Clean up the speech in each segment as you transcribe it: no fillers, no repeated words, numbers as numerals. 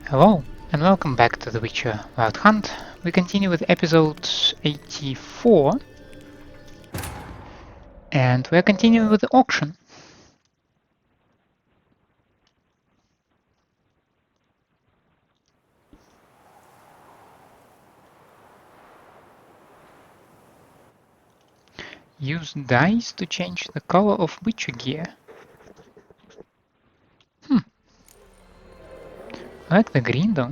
Hello, and welcome back to The Witcher Wild Hunt. We continue with episode 84, and we're continuing with the auction. Use dice to change the color of Witcher gear. I like the green though.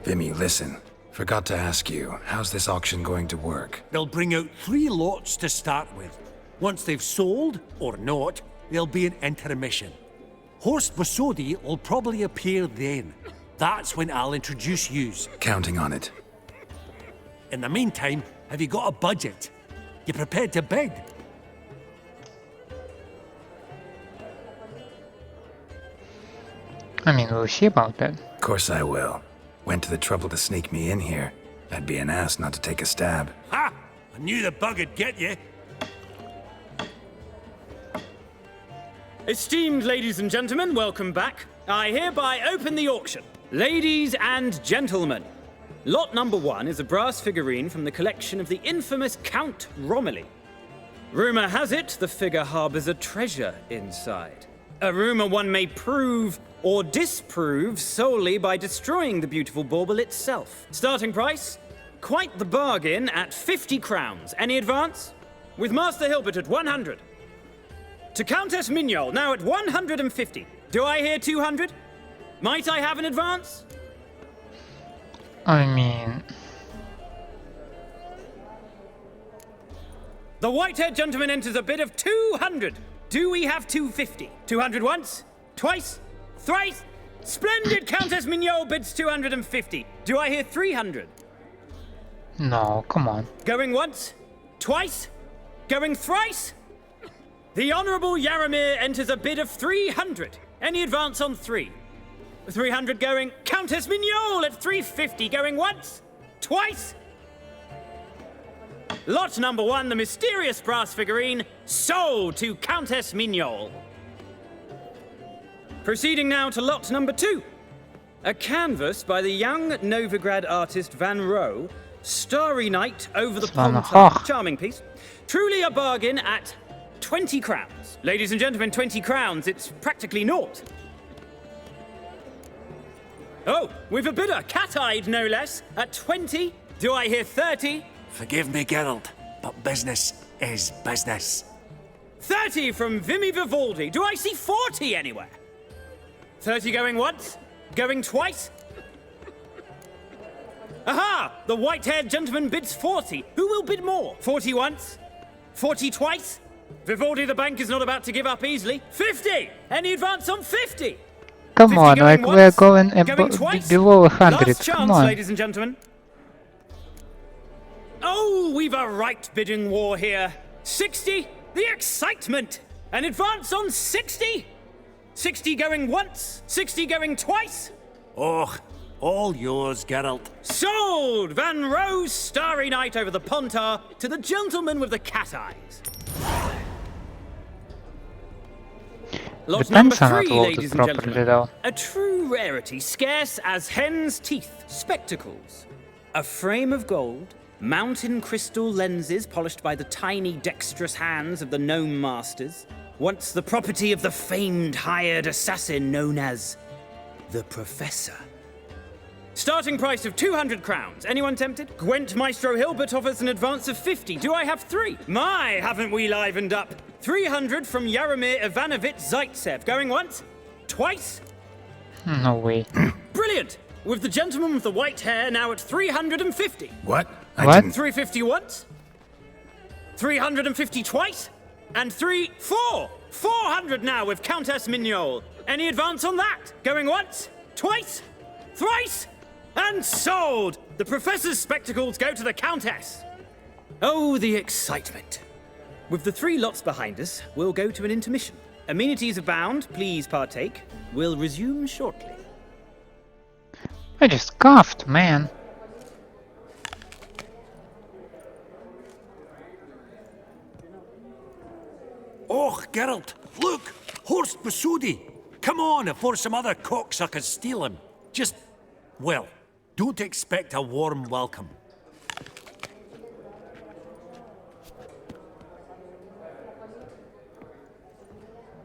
Vimy, listen. Forgot to ask you, how's this auction going to work? They'll bring out 3 lots to start with. Once they've sold, or not, there'll be an intermission. Horst Borsodi will probably appear then. That's when I'll introduce yous. Counting on it. In the meantime, have you got a budget? You prepared to bid? I mean, we'll see about that. Of course I will. Went to the trouble to sneak me in here. I'd be an ass not to take a stab. Ha! I knew the bug'd get you. Esteemed ladies and gentlemen, welcome back. I hereby open the auction. Ladies and gentlemen, lot number 1 is a brass figurine from the collection of the infamous Count Romilly. Rumor has it the figure harbors a treasure inside. A rumor one may prove or disprove solely by destroying the beautiful bauble itself. Starting price? Quite the bargain at 50 crowns. Any advance? With Master Hilbert at 100. To Countess Mignol, now at 150. Do I hear 200? Might I have an advance? I mean... The white-haired gentleman enters a bid of 200. Do we have 250? 200 once? Twice? Thrice? Splendid! Countess Mignol bids 250. Do I hear 300? No, come on. Going once? Twice? Going thrice? The Honourable Yaramir enters a bid of 300. Any advance on 3? 300 going. Countess Mignol at 350. Going once? Twice? Lot number 1, the mysterious brass figurine, sold to Countess Mignol. Proceeding now to lot number 2. A canvas by the young Novigrad artist Van Rogh, Starry Night over the Van Pontar. Rogh. Charming piece. Truly a bargain at 20 crowns. Ladies and gentlemen, 20 crowns, it's practically naught. Oh, we've a bidder, cat-eyed no less, at 20. Do I hear 30? Forgive me, Geralt, but business is business. 30 from Vimy Vivaldi. Do I see 40 anywhere? 30 going once? Going twice? Aha! The white-haired gentleman bids 40. Who will bid more? 40 once? 40 twice? Vivaldi the bank is not about to give up easily. 50! Any advance on 50? Come 50 on, going like once? we're going Twice? below 100. Last Come chance, on. ladies and gentlemen. Oh, we've a right bidding war here. 60? The excitement! An advance on 60? 60 going once? 60 going twice? Oh, all yours, Geralt. Sold! Van Rogh's Starry Night over the Pontar to the gentleman with the cat eyes. Lot number Depends on 3, it loaded ladies and properly gentlemen. though. A true rarity, scarce as hen's teeth. Spectacles. A frame of gold, mountain crystal lenses polished by the tiny dexterous hands of the gnome masters. Once the property of the famed hired assassin known as the Professor. Starting price of 200 crowns. Anyone tempted? Gwent Maestro Hilbert offers an advance of 50. Do I have 3? My, haven't we livened up? 300 from Yaramir Ivanovich Zaitsev. Going once? Twice? No way. Brilliant! With the gentleman with the white hair now at 350. What? I What? didn't... 350 once? 350 twice? And 400 now with Countess Mignol. Any advance on that? Going once? Twice? Thrice? And sold! The Professor's spectacles go to the Countess. Oh, the excitement. With the 3 lots behind us, we'll go to an intermission. Amenities abound, please partake. We'll resume shortly. I just coughed, man. Geralt, look! Horst Borsodi! Come on before some other cocksuckers steal him. Just, well, don't expect a warm welcome.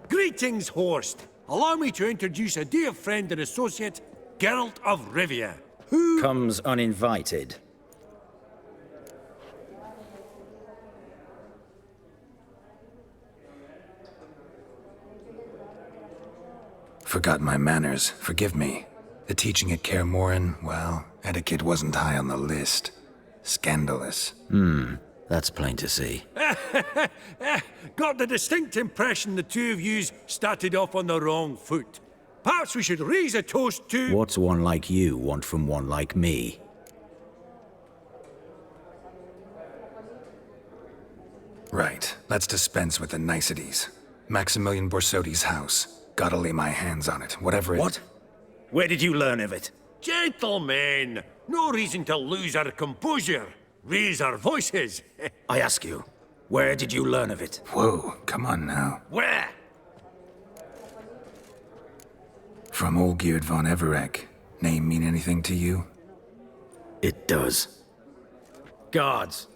Greetings, Horst. Allow me to introduce a dear friend and associate, Geralt of Rivia, who comes uninvited. Forgot my manners, forgive me. The teaching at Kaer Morhen, well, etiquette wasn't high on the list. Scandalous. That's plain to see. got the distinct impression the two of yous started off on the wrong foot. Perhaps we should raise a toast to... What's one like you want from one like me? Right, let's dispense with the niceties. Maximilian Borsodi's house. Gotta lay my hands on it, whatever it... What? Where did you learn of it? Gentlemen, no reason to lose our composure. Raise our voices. I ask you, where did you learn of it? Whoa, come on now. Where? From Olgierd von Everec. Name mean anything to you? It does. Guards,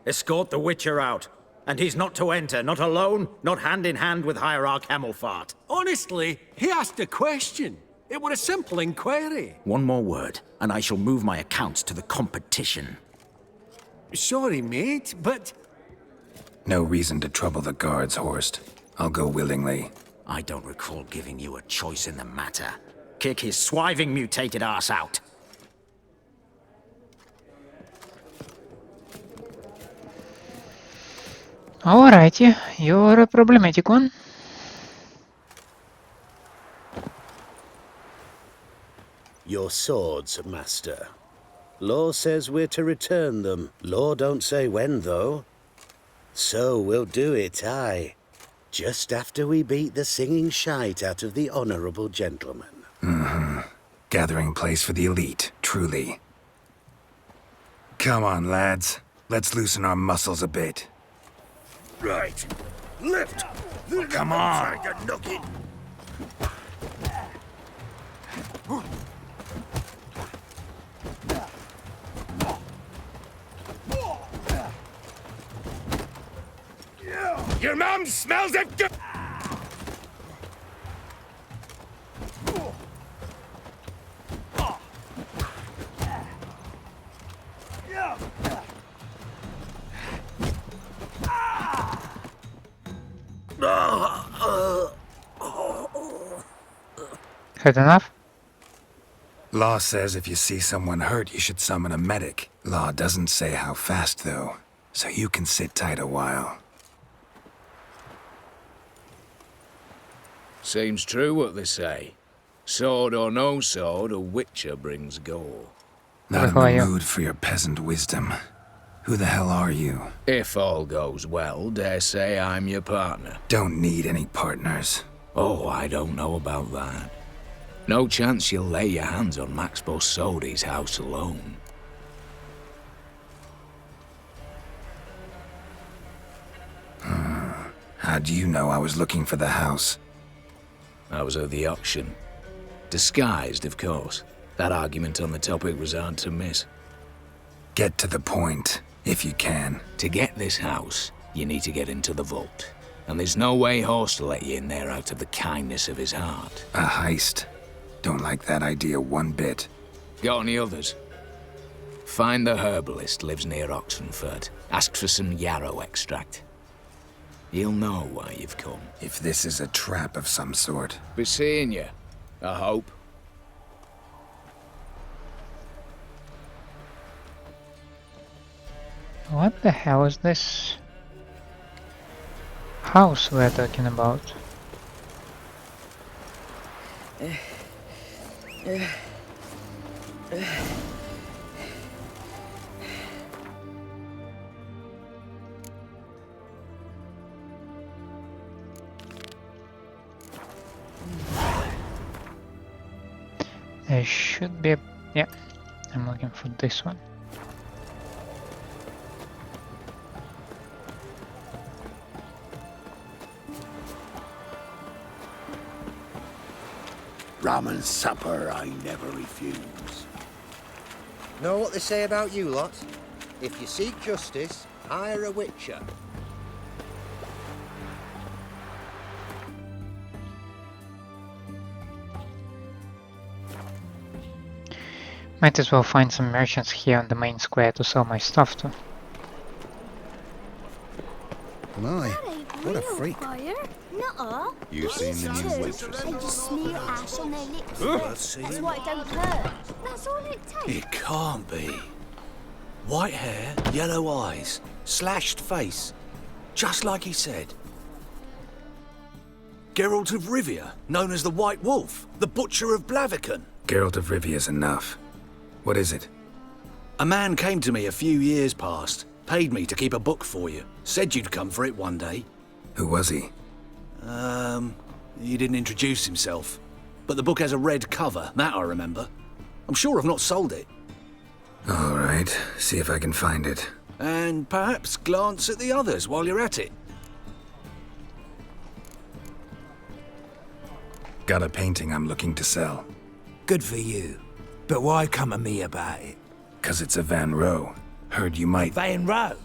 escort the Witcher out. And he's not to enter, not alone, not hand in hand with Hierarch Hammelfart. Honestly, he asked a question. It were a simple inquiry. One more word, and I shall move my accounts to the competition. Sorry, mate, but... No reason to trouble the guards, Horst. I'll go willingly. I don't recall giving you a choice in the matter. Kick his swiving mutated ass out. Alrighty, you're a problematic one. Your swords, master. Law says we're to return them. Law don't say when, though. So we'll do it, aye. Just after we beat the singing shite out of the honorable gentleman. Gathering place for the elite, truly. Come on, lads. Let's loosen our muscles a bit. Right. Lift! Come on! Your mom smells it good! Had enough? Law says if you see someone hurt, you should summon a medic. Law doesn't say how fast, though, so you can sit tight a while. Seems true what they say. Sword or no sword, a witcher brings gore. Not in Who are the you? mood for your peasant wisdom. Who the hell are you? If all goes well, dare say I'm your partner. Don't need any partners. Oh, I don't know about that. No chance you'll lay your hands on Max Borsodi's house alone. How do you know I was looking for the house? I was at the auction. Disguised, of course. That argument on the topic was hard to miss. Get to the point, if you can. To get this house, you need to get into the vault. And there's no way Horst will let you in there out of the kindness of his heart. A heist. Don't like that idea one bit. Got any others? Find the herbalist, lives near Oxenford. Ask for some yarrow extract. He'll know why you've come. If this is a trap of some sort. Be seeing you, I hope. What the hell is this house we're talking about? There should be a... yeah, I'm looking for this one. Rum and supper I never refuse. Know what they say about you lot? If you seek justice, hire a witcher. Might as well find some merchants here on the main square to sell my stuff to. My, what a freak. Nuh-uh. You seen the new waitress? They just smear ash on their lips. That's why it don't hurt. That's all it takes. It can't be. White hair, yellow eyes, slashed face. Just like he said. Geralt of Rivia, known as the White Wolf, the Butcher of Blaviken. Geralt of Rivia's enough. What is it? A man came to me a few years past, paid me to keep a book for you, said you'd come for it one day. Who was he? He didn't introduce himself. But the book has a red cover, that I remember. I'm sure I've not sold it. All right, see if I can find it. And perhaps glance at the others while you're at it. Got a painting I'm looking to sell. Good for you. But why come to me about it? 'Cause it's a Van Row. Heard you might... Van Row?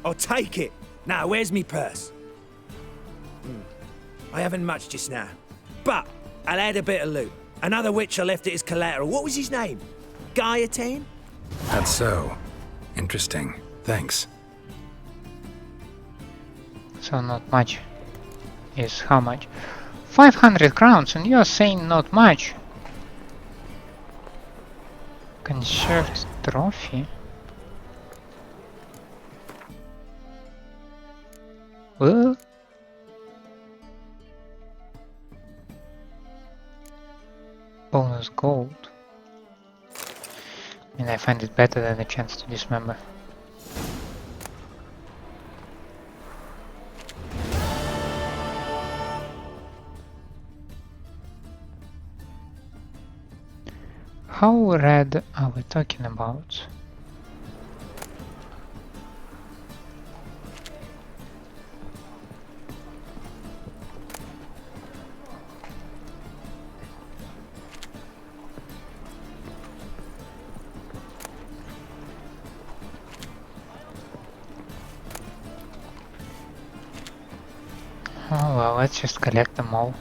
I'll take it. Now, where's me purse? I haven't much just now. But I'll add a bit of loot. Another witcher left it as collateral. What was his name? Gaiatan? That's so. Interesting. Thanks. So not much. Is how much? 500 crowns, and you're saying not much. Conserved trophy? What? Bonus gold. And I find it better than a chance to dismember. How red are we talking about? Oh well, let's just collect them all.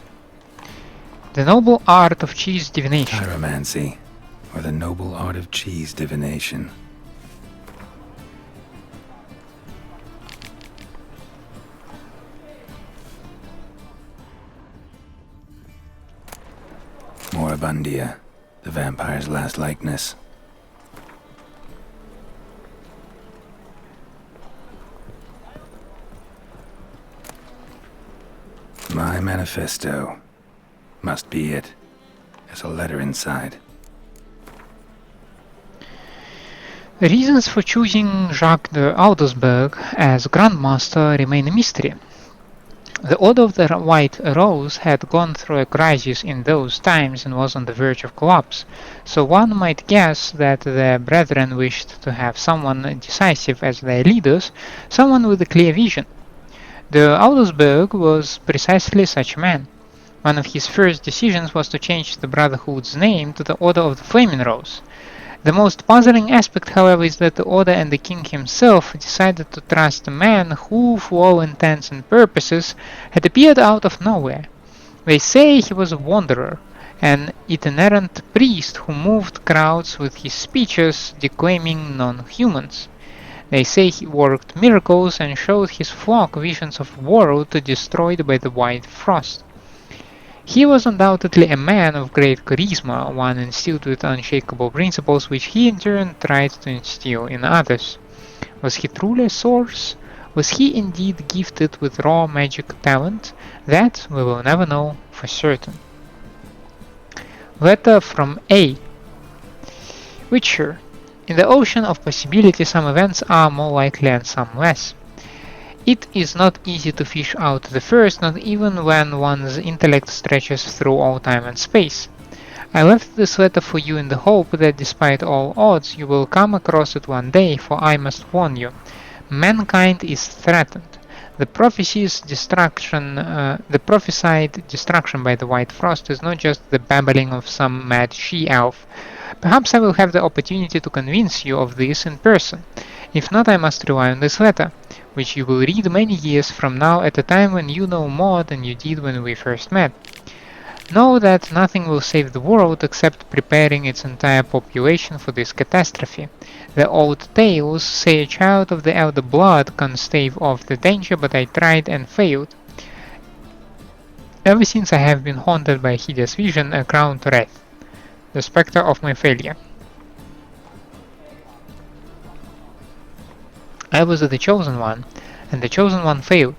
The noble art of cheese divination. Chiromancy, or the noble art of cheese divination. Moribundia, the vampire's last likeness. My manifesto. Must be it. There's a letter inside. The reasons for choosing Jacques de Aldersberg as Grand Master remain a mystery. The Order of the White Rose had gone through a crisis in those times and was on the verge of collapse, so one might guess that the Brethren wished to have someone decisive as their leaders, someone with a clear vision. De Aldersberg was precisely such a man. One of his first decisions was to change the Brotherhood's name to the Order of the Flaming Rose. The most puzzling aspect, however, is that the Order and the King himself decided to trust a man who, for all intents and purposes, had appeared out of nowhere. They say he was a wanderer, an itinerant priest who moved crowds with his speeches declaiming non-humans. They say he worked miracles and showed his flock visions of a world destroyed by the white frost. He was undoubtedly a man of great charisma, one instilled with unshakable principles which he in turn tried to instill in others. Was he truly a source? Was he indeed gifted with raw magic talent? That we will never know for certain. Letter from A. Witcher. In the ocean of possibility, some events are more likely and some less. It is not easy to fish out the first, not even when one's intellect stretches through all time and space. I left this letter for you in the hope that despite all odds you will come across it one day, for I must warn you. Mankind is threatened. The prophesied destruction by the White Frost is not just the babbling of some mad she-elf. Perhaps I will have the opportunity to convince you of this in person. If not, I must rely on this letter, which you will read many years from now at a time when you know more than you did when we first met. Know that nothing will save the world except preparing its entire population for this catastrophe. The old tales say a child of the elder blood can stave off the danger, but I tried and failed. Ever since I have been haunted by a hideous vision, a crowned wraith, the spectre of my failure. I was the chosen one, and the chosen one failed.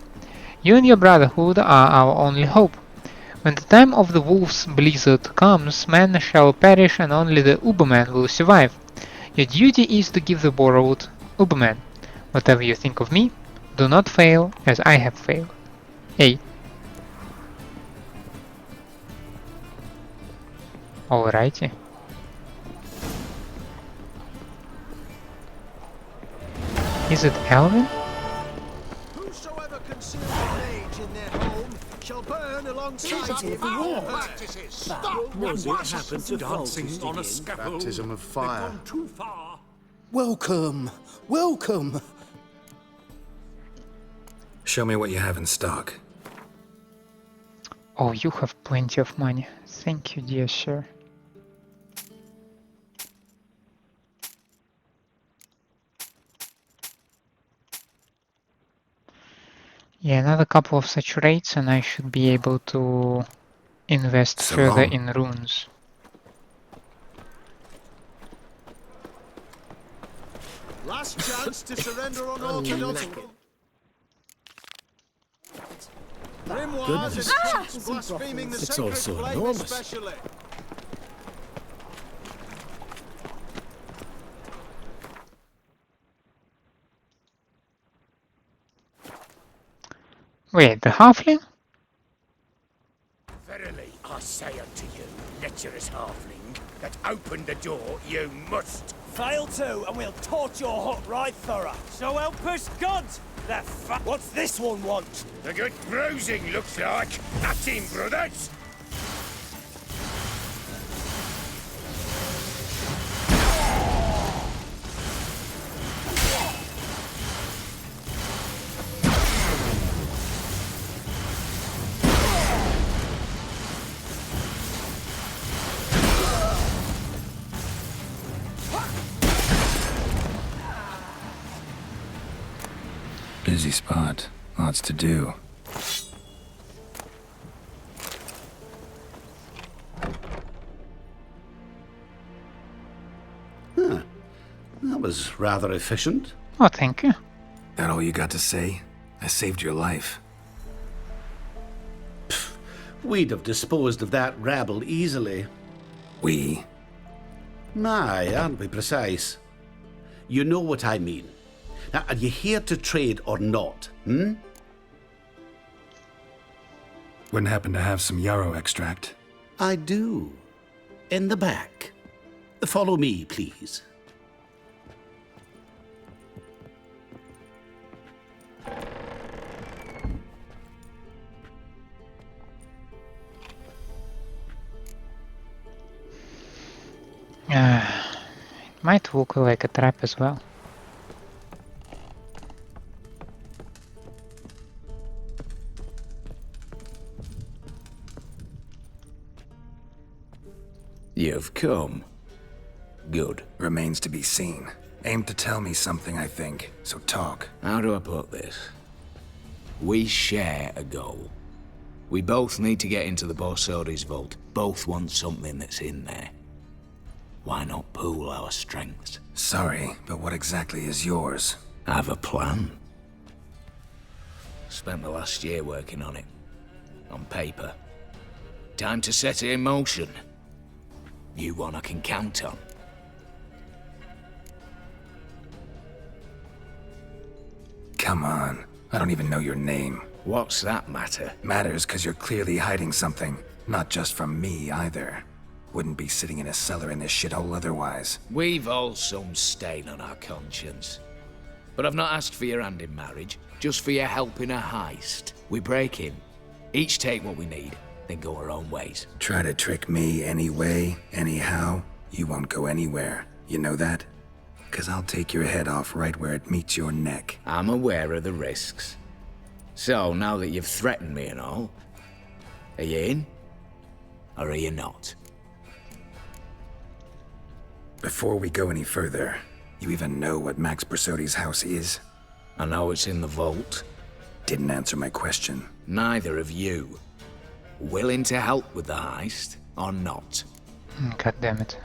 You and your brotherhood are our only hope. When the time of the wolf's blizzard comes, men shall perish and only the Uberman will survive. Your duty is to give the world Uberman. Whatever you think of me, do not fail as I have failed. A. Alrighty. Is it Alvin? Whosoever conceals a mage in their home shall burn alongside him. Stop! What happened to dancing on a scaffold? Baptism of fire. They've gone too far. Welcome, welcome. Show me what you have in stock. Oh, you have plenty of money. Thank you, dear sir. Yeah, another couple of such raids and I should be able to invest further in runes. Last chance to surrender unorthodox. Grimoires and texts blaspheming the sacred flame especially. Wait, the halfling? Verily, I say unto you, lecherous halfling, that open the door you must. Fail to, and we'll torch your hut right thorough. So help us God! What's this one want? A good bruising, looks like. At him, brothers! Busy spot. Lots to do. Huh. That was rather efficient. Oh, thank you. That all you got to say? I saved your life. We'd have disposed of that rabble easily. We? Aye, aren't we precise? You know what I mean. Now, are you here to trade or not, Wouldn't happen to have some yarrow extract. I do. In the back. Follow me, please. It might look like a trap as well. You've come. Good. Remains to be seen. Aim to tell me something, I think. So talk. How do I put this? We share a goal. We both need to get into the Borsodi's vault. Both want something that's in there. Why not pool our strengths? Sorry, but what exactly is yours? I have a plan. Spent the last year working on it. On paper. Time to set it in motion. You one I can count on. Come on. I don't even know your name. What's that matter? Matters because you're clearly hiding something. Not just from me, either. Wouldn't be sitting in a cellar in this shithole otherwise. We've all some stain on our conscience. But I've not asked for your hand in marriage, just for your help in a heist. We break in, each take what we need, then go our own ways. Try to trick me anyway, anyhow, you won't go anywhere. You know that? 'Cause I'll take your head off right where it meets your neck. I'm aware of the risks. So, now that you've threatened me and all, are you in? Or are you not? Before we go any further, you even know what Max Borsodi's house is? I know it's in the vault. Didn't answer my question. Neither of you. Willing to help with the heist, or not? God damn it.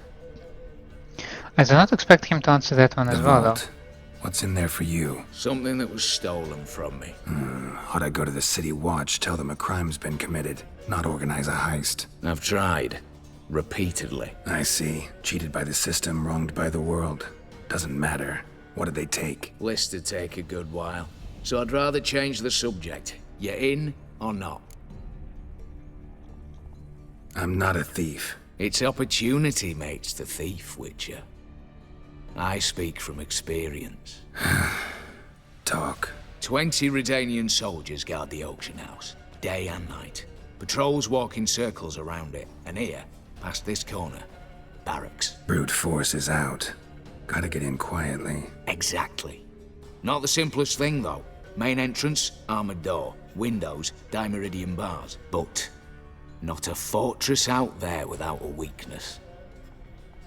I do not expect him to answer that one as well, though. What's in there for you? Something that was stolen from me. Ought I go to the City Watch, tell them a crime's been committed, not organize a heist? I've tried. Repeatedly. I see. Cheated by the system, wronged by the world. Doesn't matter. What did they take? List would take a good while. So I'd rather change the subject. You in or not? I'm not a thief. It's opportunity makes the thief, Witcher. I speak from experience. Talk. 20 Redanian soldiers guard the auction house, day and night. Patrols walk in circles around it, and here, past this corner, barracks. Brute force is out. Gotta get in quietly. Exactly. Not the simplest thing, though. Main entrance, armored door. Windows, dimeridian bars. But not a fortress out there without a weakness.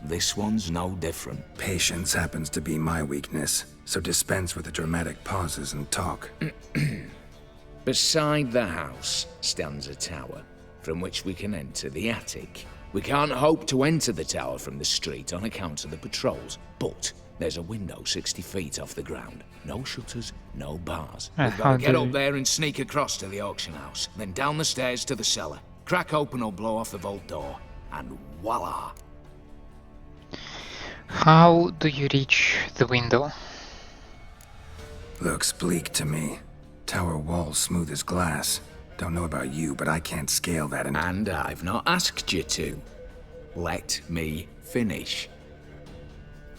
This one's no different. Patience happens to be my weakness, so dispense with the dramatic pauses and talk. Beside the house stands a tower, from which we can enter the attic. We can't hope to enter the tower from the street on account of the patrols, but there's a window 60 feet off the ground. No shutters, no bars. We've got to get up there and sneak across to the auction house, then down the stairs to the cellar. Crack open or blow off the vault door, and voila! How do you reach the window? Looks bleak to me. Tower walls smooth as glass. Don't know about you, but I can't scale that and I've not asked you to. Let me finish.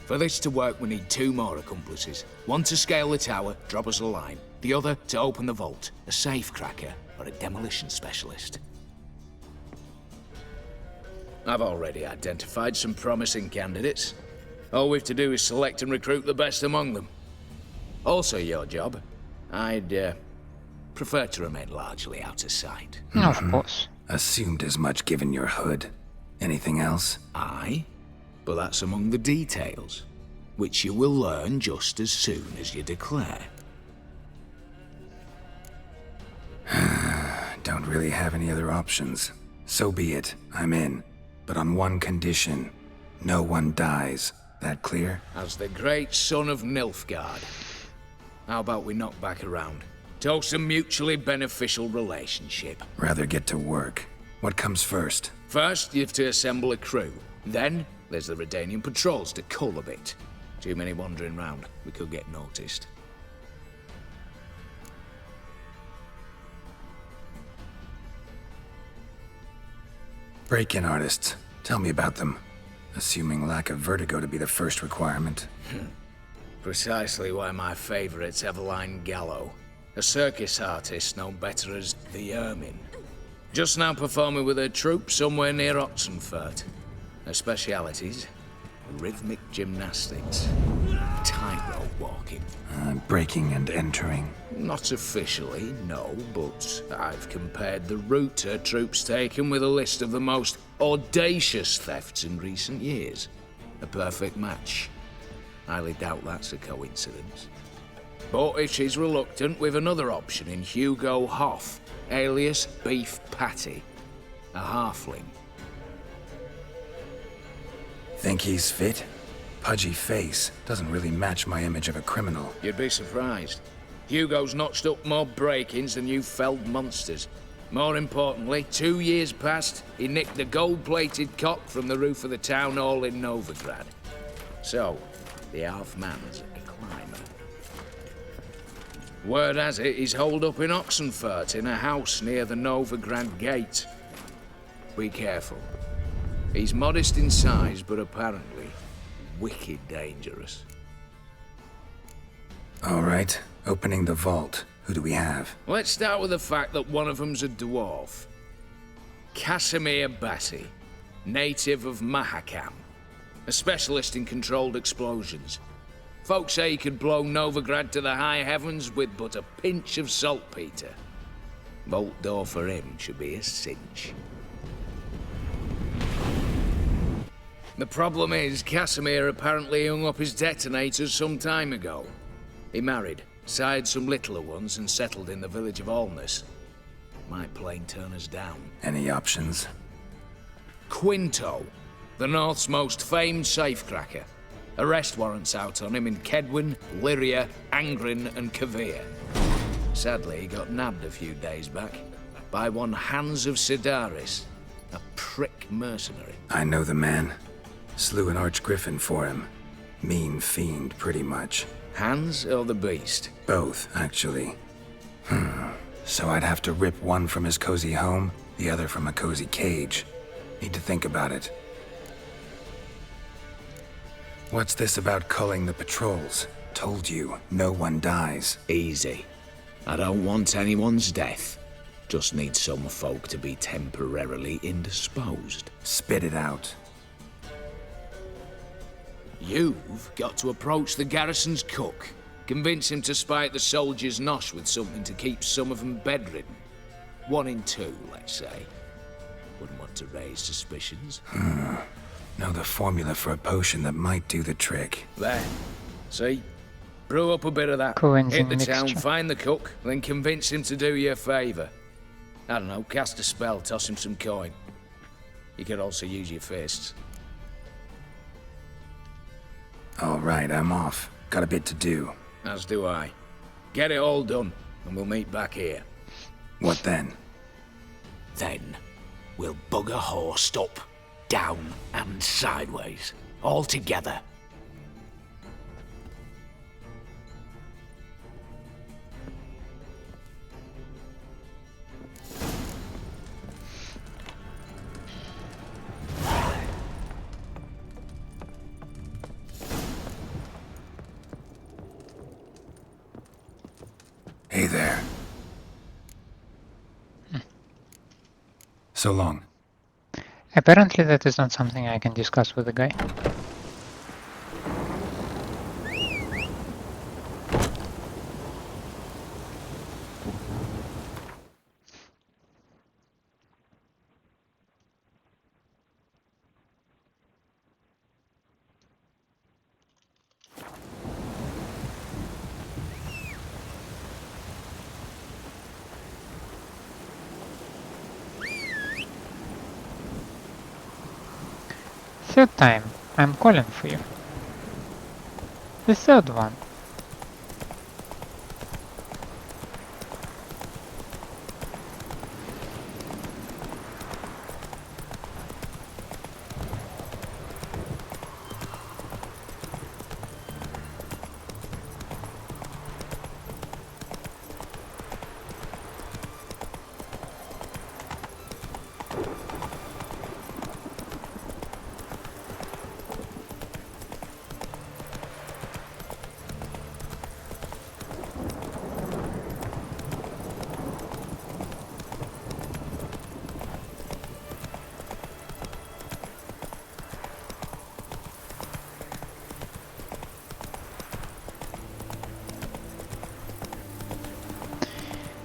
For this to work, we need 2 more accomplices. One to scale the tower, drop us a line. The other to open the vault, a safe cracker or a demolition specialist. I've already identified some promising candidates. All we've to do is select and recruit the best among them. Also your job. I'd prefer to remain largely out of sight. Of course. Assumed as much given your hood. Anything else? Aye, but that's among the details, which you will learn just as soon as you declare. Don't really have any other options. So be it. I'm in. But on one condition. No one dies. That clear? As the great son of Nilfgaard. How about we knock back around? Toast a mutually beneficial relationship. Rather get to work. What comes first? First, you have to assemble a crew. Then, there's the Redanian patrols to cull a bit. Too many wandering round. We could get noticed. Break-in artists. Tell me about them. Assuming lack of vertigo to be the first requirement. Precisely why my favorite's Eveline Gallo. A circus artist known better as the Ermine. Just now performing with her troupe somewhere near Oxenfurt. Her specialities? Rhythmic gymnastics. Tightrope walking. Breaking and entering. Not officially, no, but I've compared the route her troope's taken with a list of the most audacious thefts in recent years. A perfect match. Highly doubt that's a coincidence. But if she's reluctant, we've another option in Hugo Hoff, alias Beef Patty. A halfling. Think he's fit? Pudgy face. Doesn't really match my image of a criminal. You'd be surprised. Hugo's notched up more break-ins than you felled monsters. More importantly, 2 years past, he nicked a gold-plated cock from the roof of the town hall in Novigrad. So, the half-man's a climber. Word has it he's holed up in Oxenfurt in a house near the Novigrad gate. Be careful. He's modest in size, but apparently wicked dangerous. All right, opening the vault. Who do we have? Let's start with the fact that one of them's a dwarf. Casimir Bassi, native of Mahakam. A specialist in controlled explosions. Folks say he could blow Novigrad to the high heavens with but a pinch of saltpeter. Vault door for him should be a cinch. The problem is, Casimir apparently hung up his detonators some time ago. He married, sired some littler ones, and settled in the village of Alness. Might plain turn us down. Any options? Quinto, the North's most famed safecracker. Arrest warrants out on him in Kedwin, Lyria, Angrin, and Kavir. Sadly, he got nabbed a few days back by one Hans of Sidaris, a prick mercenary. I know the man. Slew an archgriffin for him. Mean fiend, pretty much. Hans or the beast? Both, actually. So I'd have to rip one from his cozy home, the other from a cozy cage. Need to think about it. What's this about culling the patrols? Told you, no one dies. Easy. I don't want anyone's death. Just need some folk to be temporarily indisposed. Spit it out. You've got to approach the garrison's cook. Convince him to spike the soldiers' nosh with something to keep some of them bedridden. 1 in 2, let's say. Wouldn't want to raise suspicions. Know the formula for a potion that might do the trick. There. See? Brew up a bit of that. Hit the town, find the cook, then convince him to do you a favour. I don't know, cast a spell, toss him some coin. You could also use your fists. All right, I'm off. Got a bit to do. As do I. Get it all done, and we'll meet back here. What then? Then, we'll bugger Horst up, down and sideways, all together. Hey there. So long. Apparently that is not something I can discuss with the guy. Third time, I'm calling for you. The third one.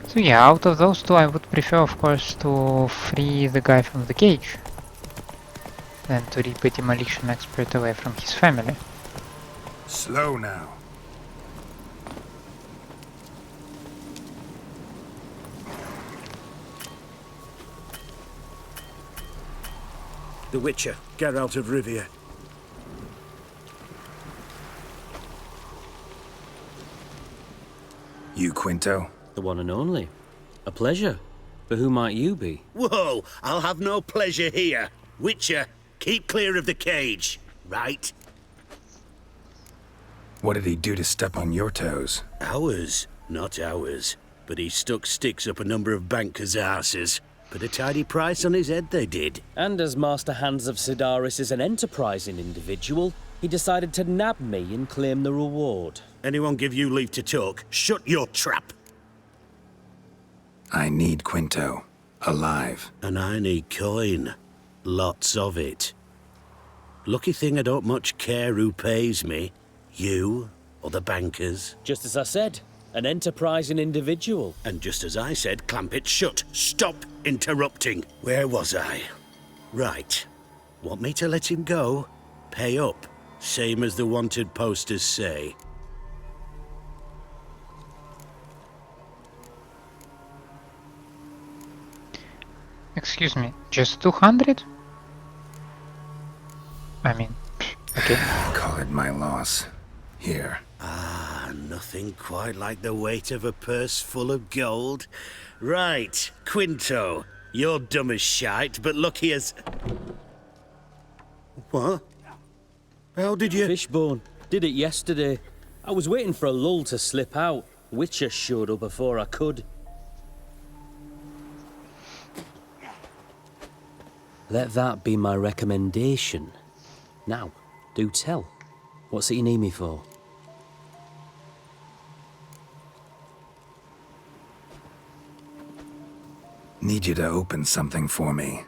So yeah, out of those two I would prefer of course to free the guy from the cage than to rip a demolition expert away from his family. Slow now. The Witcher, Geralt of Rivia. You, Quinto? The one and only. A pleasure. But who might you be? Whoa, I'll have no pleasure here. Witcher, keep clear of the cage, right? What did he do to step on your toes? Ours, not ours. But he stuck sticks up a number of bankers' arses. Put a tidy price on his head, they did. And as Master Hans of Sidaris is an enterprising individual, he decided to nab me and claim the reward. Anyone give you leave to talk? Shut your trap! I need Quinto. Alive. And I need coin. Lots of it. Lucky thing I don't much care who pays me. You or the bankers. Just as I said, an enterprising individual. And just as I said, clamp it shut. Stop interrupting. Where was I? Right. Want me to let him go? Pay up. Same as the wanted posters say. Excuse me, just 200? I mean, okay. Call it my loss. Here. Ah, nothing quite like the weight of a purse full of gold. Right, Quinto. You're dumb as shite, but lucky as... What? How did you... Fishbone. Did it yesterday. I was waiting for a lull to slip out. Witcher showed up before I could. Let that be my recommendation. Now, do tell. What's it you need me for? Need you to open something for me.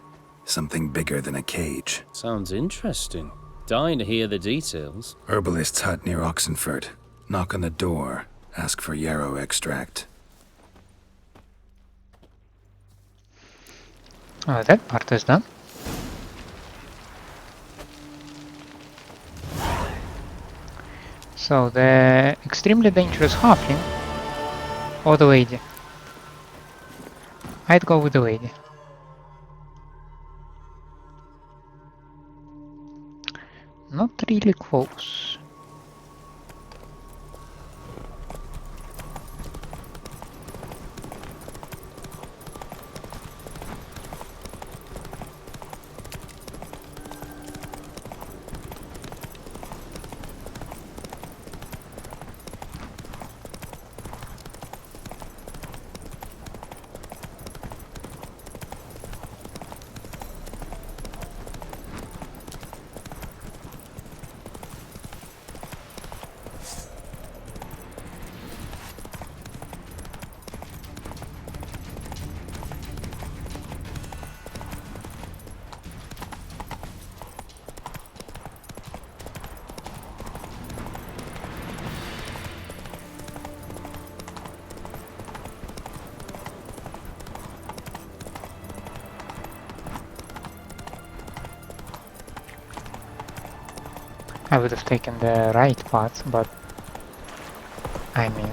Something bigger than a cage. Sounds interesting. Dying to hear the details. Herbalist's hut near Oxenford. Knock on the door. Ask for yarrow extract. That part is done. So the extremely dangerous halfling or the lady? I'd go with the lady. Not really close. I would have taken the right path, but I mean,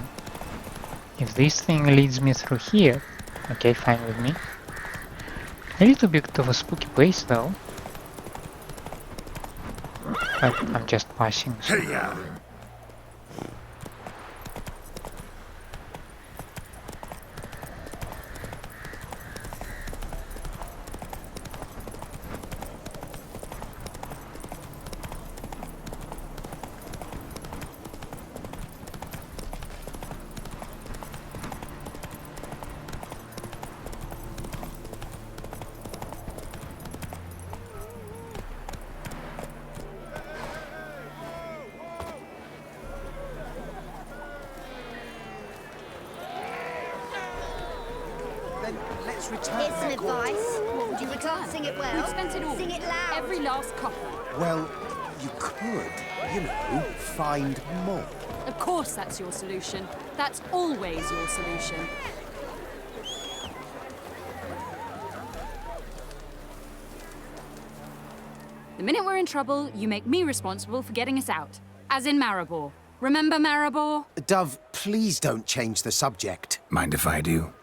if this thing leads me through here, okay, fine with me. A little bit of a spooky place though, but I'm just passing. So. Here's some advice. If you can't sing it well, We've spent it all. sing it loud. Every last copper. Well, you could, you know, find more. Of course that's your solution. That's always your solution. The minute we're in trouble, you make me responsible for getting us out. As in Maribor. Remember Maribor? Dove, please don't change the subject. Mind if I do?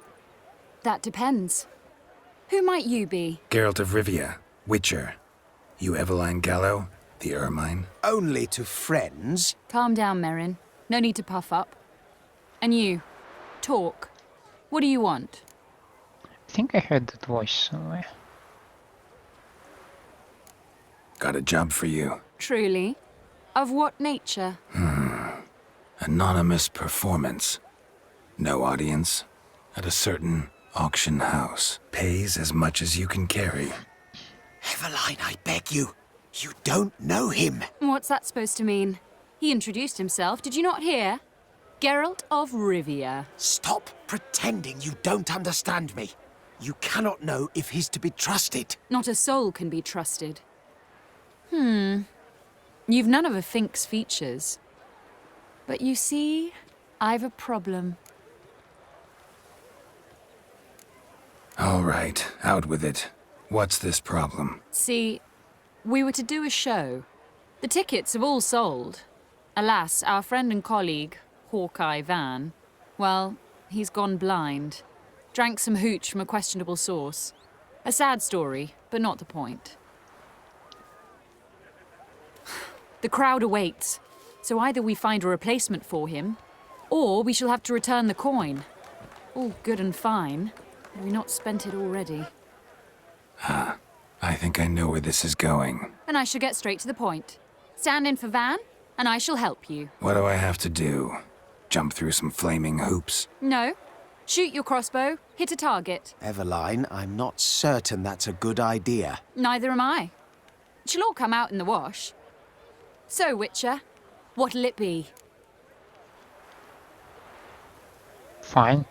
That depends. Who might you be? Geralt of Rivia, Witcher. You Eveline Gallo, the Ermine? Only to friends. Calm down, Merrin. No need to puff up. And you, talk. What do you want? I think I heard that voice somewhere. Got a job for you. Truly? Of what nature? Anonymous performance. No audience. At a certain auction house. Pays as much as you can carry. Eveline, I beg you. You don't know him. What's that supposed to mean? He introduced himself, did you not hear? Geralt of Rivia. Stop pretending you don't understand me. You cannot know if he's to be trusted. Not a soul can be trusted. You've none of a Fink's features. But you see, I've a problem. All right, out with it. What's this problem? See, we were to do a show. The tickets have all sold. Alas, our friend and colleague, Hawkeye Van, well, he's gone blind. Drank some hooch from a questionable source. A sad story, but not the point. The crowd awaits, so either we find a replacement for him, or we shall have to return the coin. All good and fine. Have we not spent it already? I think I know where this is going. And I shall get straight to the point. Stand in for Van, and I shall help you. What do I have to do? Jump through some flaming hoops? No. Shoot your crossbow, hit a target. Eveline, I'm not certain that's a good idea. Neither am I. It shall all come out in the wash. So, Witcher, what'll it be? Fine.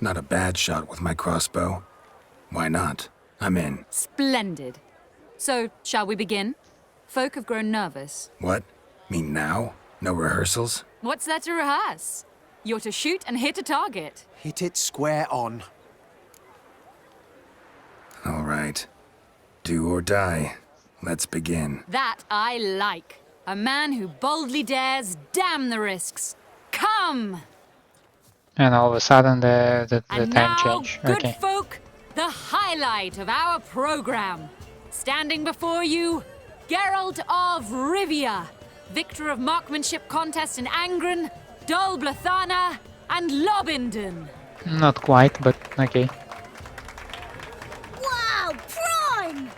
Not a bad shot with my crossbow. Why not? I'm in. Splendid. So, shall we begin? Folk have grown nervous. What? Mean now? No rehearsals? What's there to rehearse? You're to shoot and hit a target. Hit it square on. All right. Do or die. Let's begin. That I like. A man who boldly dares, damn the risks. Come! And all of a sudden the And time now, change. good Okay. folk, the highlight of our program. Standing before you, Geralt of Rivia, victor of marksmanship contest in Angren, Dol Blathana, and Lobindon. Not quite, but okay. Wow, prime!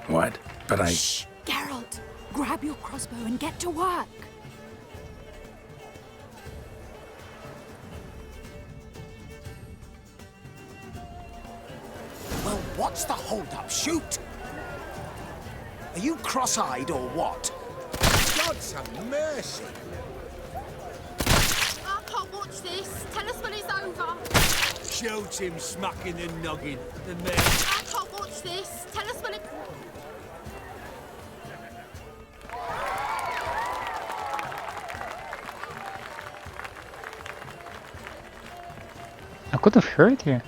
What? But I... Shh, Geralt, grab your crossbow and get to work. Well, what's the hold-up? Shoot! Are you cross-eyed or what? God's have mercy! I can't watch this. Tell us when it's over. Shoot him smacking the noggin. The man. I can't watch this. Tell us when it... I could have heard you.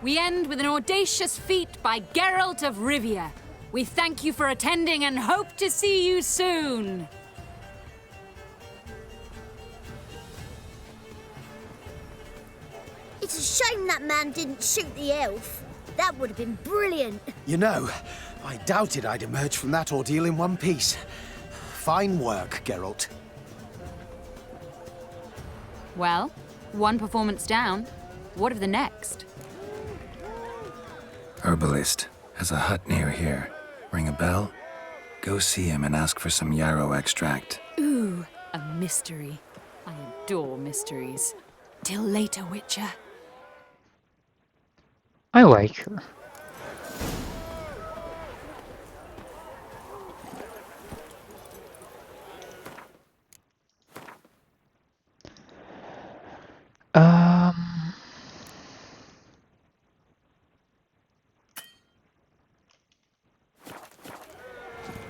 We end with an audacious feat by Geralt of Rivia. We thank you for attending and hope to see you soon. It's a shame that man didn't shoot the elf. That would have been brilliant. You know, I doubted I'd emerge from that ordeal in one piece. Fine work, Geralt. Well, one performance down. What of the next? Herbalist has a hut near here. Ring a bell? Go see him and ask for some yarrow extract. Ooh, a mystery. I adore mysteries. Till later, Witcher. I like her.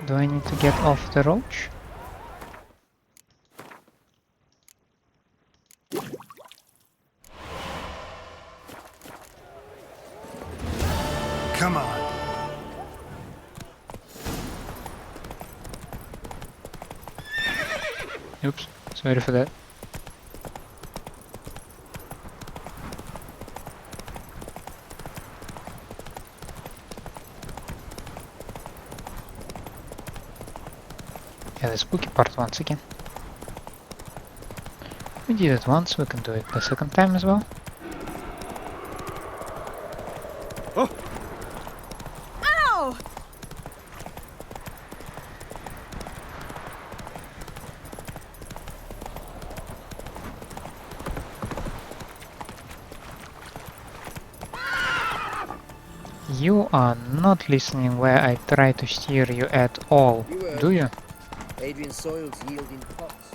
Do I need to get off the roach? Come on. Oops, sorry for that. Yeah, the spooky part once again. We did it once, we can do it the second time as well. Oh! Ow! You are not listening where I try to steer you at all, do you? Adrian soils yield in pots.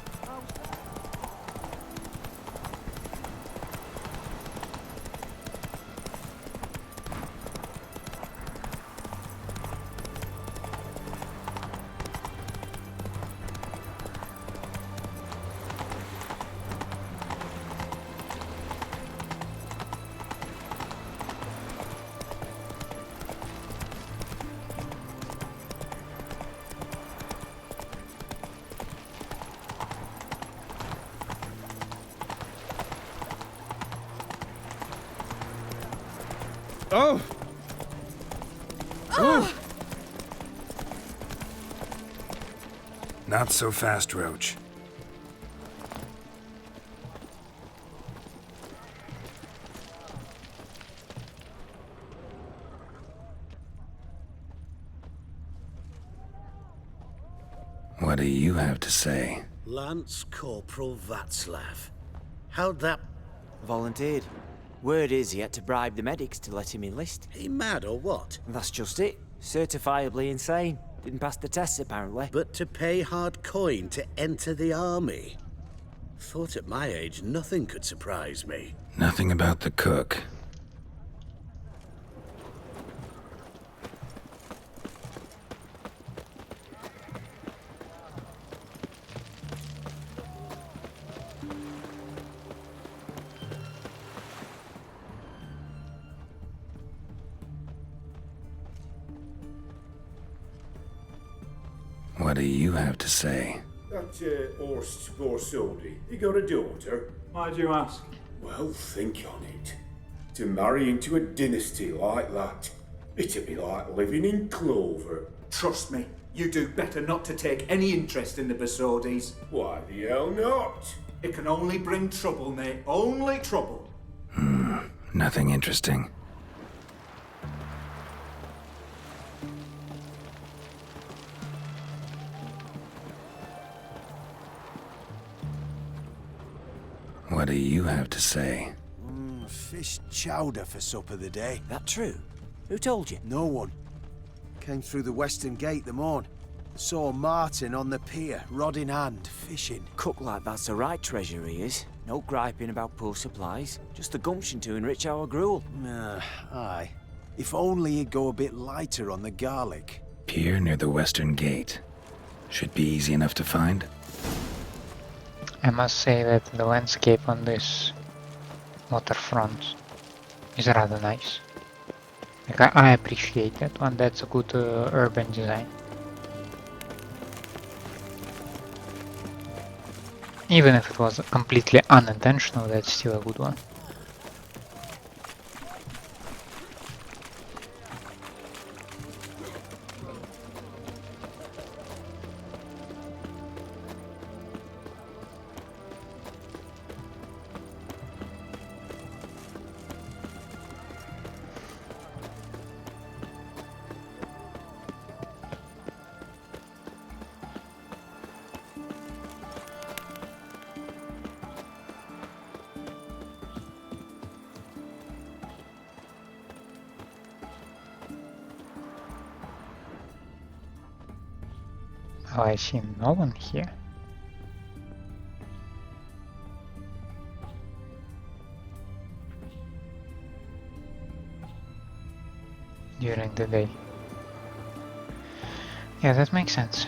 Oh! Oh! Not so fast, Roach. What do you have to say? Lance Corporal Václav. How'd that... Volunteered. Word is he had to bribe the medics to let him enlist. He mad or what? That's just it. Certifiably insane. Didn't pass the tests, apparently. But to pay hard coin to enter the army? Thought at my age nothing could surprise me. Nothing about the cook. What do you have to say? That Horst Borsodi, he got a daughter. Why'd you ask? Well, think on it. To marry into a dynasty like that, it'd be like living in clover. Trust me, you do better not to take any interest in the Borsodis. Why the hell not? It can only bring trouble, mate. Only trouble. Nothing interesting. What do you have to say? Fish chowder for supper the day. That true? Who told you? No one. Came through the western gate the morn. Saw Martin on the pier, rod in hand, fishing. Cook like that's the right treasure he is. No griping about poor supplies. Just the gumption to enrich our gruel. Aye. If only he'd go a bit lighter on the garlic. Pier near the western gate. Should be easy enough to find. I must say that the landscape on this waterfront is rather nice. Like, I appreciate that one. That's a good urban design. Even if it was completely unintentional, that's still a good one. Oh, I see no one here. During the day. Yeah, that makes sense.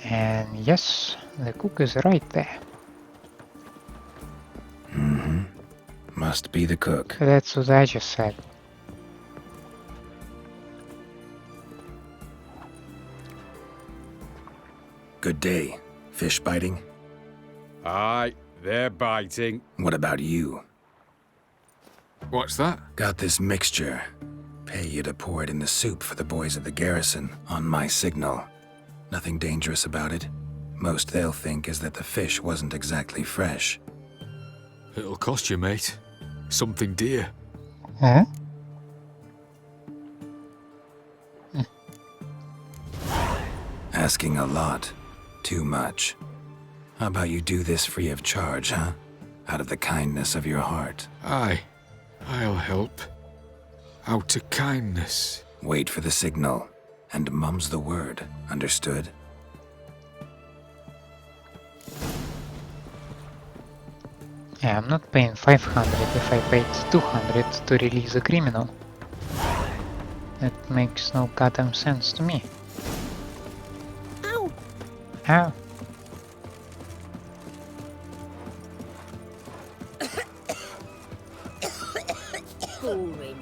And yes, the cook is right there. Must be the cook. That's what I just said. Good day. Fish biting? Aye, they're biting. What about you? What's that? Got this mixture. Pay you to pour it in the soup for the boys at the garrison, on my signal. Nothing dangerous about it. Most they'll think is that the fish wasn't exactly fresh. It'll cost you, mate. Something dear. Huh? Asking a lot. Too much. How about you do this free of charge, huh? Out of the kindness of your heart. Aye, I'll help. Out of kindness. Wait for the signal, and mum's the word. Understood? Yeah, I'm not paying 500 if I paid 200 to release a criminal. That makes no goddamn sense to me. Ow! Ow. Boring.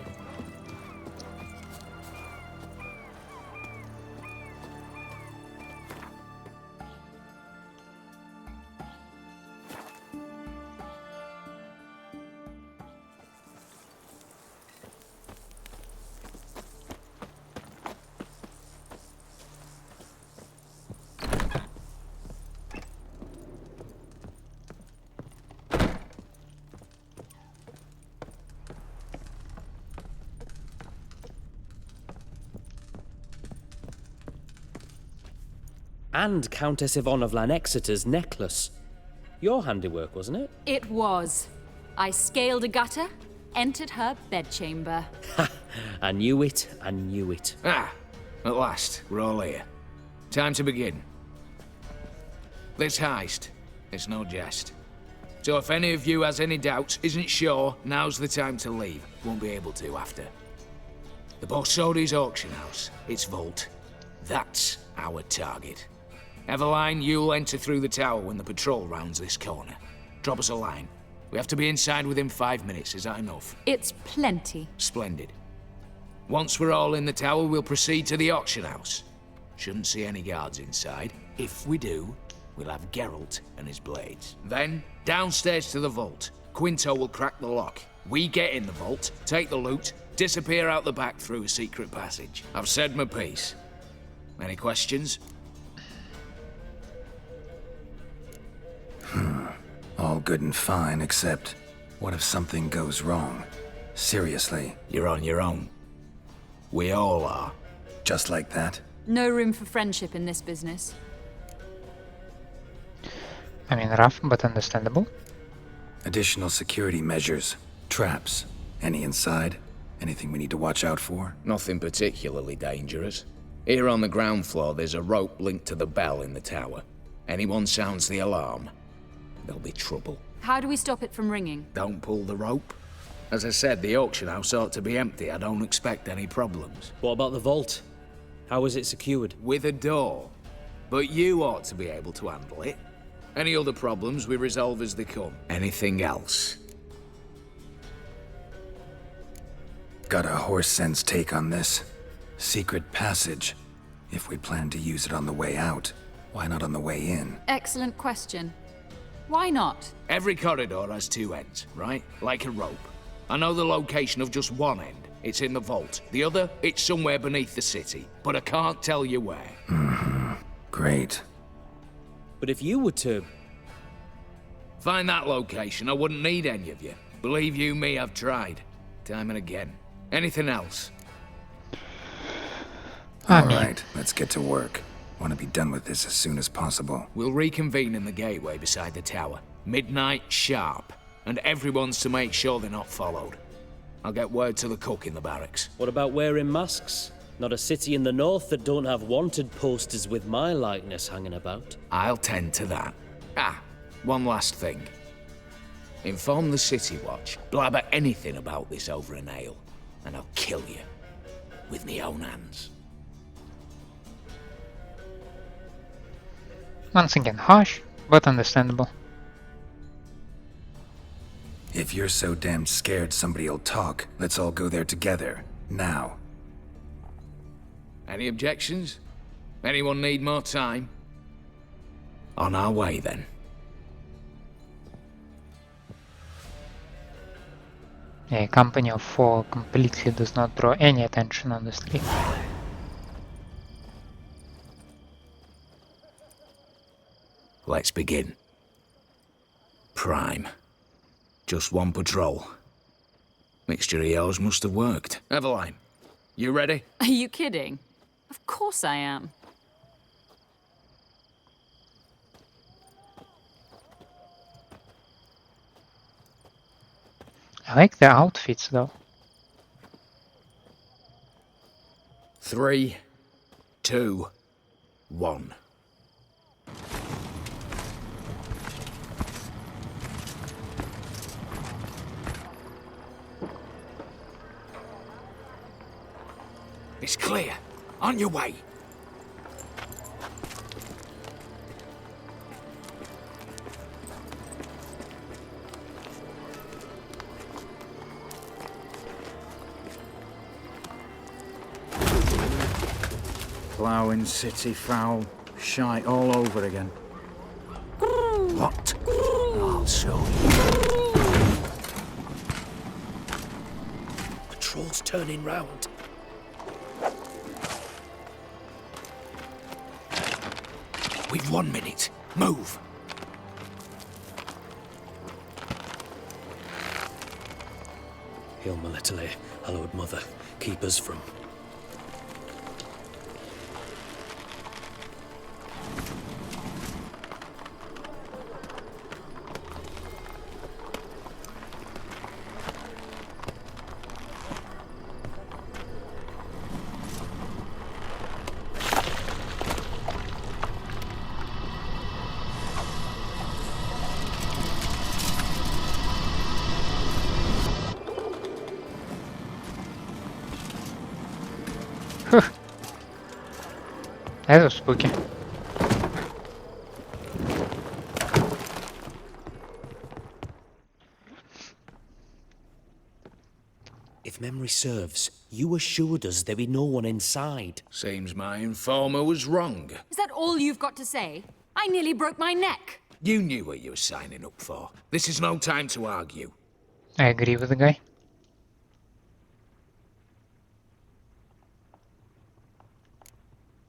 And Countess Yvonne of Lanexeter's necklace. Your handiwork, wasn't it? It was. I scaled a gutter, entered her bedchamber. I knew it, I knew it. Ah, at last, we're all here. Time to begin. This heist, it's no jest. So if any of you has any doubts, isn't sure, now's the time to leave. Won't be able to after. The Borsodi's auction house, its vault. That's our target. Eveline, you'll enter through the tower when the patrol rounds this corner. Drop us a line. We have to be inside within 5 minutes, is that enough? It's plenty. Splendid. Once we're all in the tower, we'll proceed to the auction house. Shouldn't see any guards inside. If we do, we'll have Geralt and his blades. Then, downstairs to the vault. Quinto will crack the lock. We get in the vault, take the loot, disappear out the back through a secret passage. I've said my piece. Any questions? All good and fine, except what if something goes wrong? Seriously. You're on your own. We all are. Just like that? No room for friendship in this business. I mean, rough but understandable. Additional security measures. Traps. Any inside? Anything we need to watch out for? Nothing particularly dangerous. Here on the ground floor, there's a rope linked to the bell in the tower. Anyone sounds the alarm, there'll be trouble. How do we stop it from ringing? Don't pull the rope. As I said, the auction house ought to be empty. I don't expect any problems. What about the vault? How is it secured? With a door. But you ought to be able to handle it. Any other problems we resolve as they come. Anything else? Got a horse sense take on this. Secret passage. If we plan to use it on the way out, why not on the way in? Excellent question. Why not? Every corridor has two ends, right? Like a rope. I know the location of just one end. It's in the vault. The other, it's somewhere beneath the city. But I can't tell you where. Great. But if you were to... find that location, I wouldn't need any of you. Believe you me, I've tried. Time and again. Anything else? Alright, let's get to work. Want to be done with this as soon as possible. We'll reconvene in the gateway beside the tower. Midnight sharp. And everyone's to make sure they're not followed. I'll get word to the cook in the barracks. What about wearing masks? Not a city in the north that don't have wanted posters with my likeness hanging about. I'll tend to that. Ah, one last thing. Inform the City Watch. Blabber anything about this over an ale, and I'll kill you. With me own hands. Once again, harsh, but understandable. If you're so damn scared somebody'll talk, let's all go there together. Now. Any objections? Anyone need more time? On our way, then. A company of 4 completely does not draw any attention, honestly. Let's begin. Prime. Just one patrol. Mixture of yours must have worked. Eveline, you ready? Are you kidding? Of course I am. I like the outfits though. 3, 2, 1. It's clear. On your way. Ploughing city foul. Shite all over again. What? I'll show you. Patrol's turning round. We've 1 minute. Move. Hail Militale, hallowed mother, keep us from... That was spooky. If memory serves, you assured us there be no one inside. Seems my informer was wrong. Is that all you've got to say? I nearly broke my neck. You knew what you were signing up for. This is no time to argue. I agree with the guy.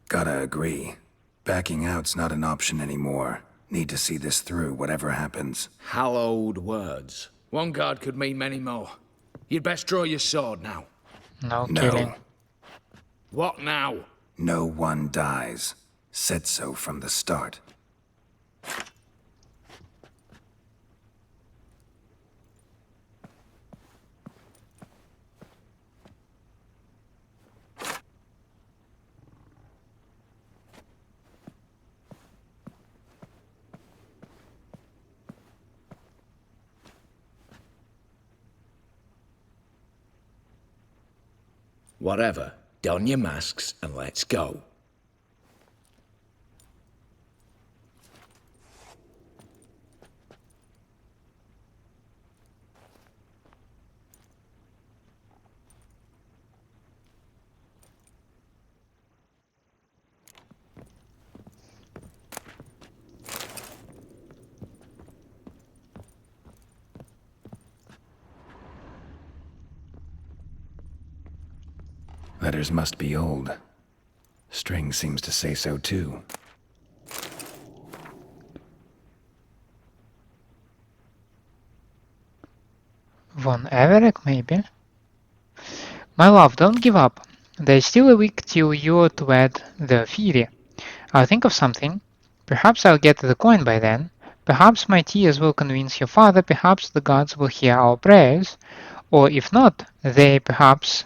Gotta agree. Backing out's not an option anymore. Need to see this through, whatever happens. Hallowed words. One guard could mean many more. You'd best draw your sword now. No killing. What now? No one dies. Said so from the start. Whatever. Don your masks and let's go. Letters must be old. String seems to say so too. Von Everett, maybe? My love, don't give up. There's still a week till you're to wed the Fury. I'll think of something. Perhaps I'll get the coin by then. Perhaps my tears will convince your father. Perhaps the gods will hear our prayers. Or if not, perhaps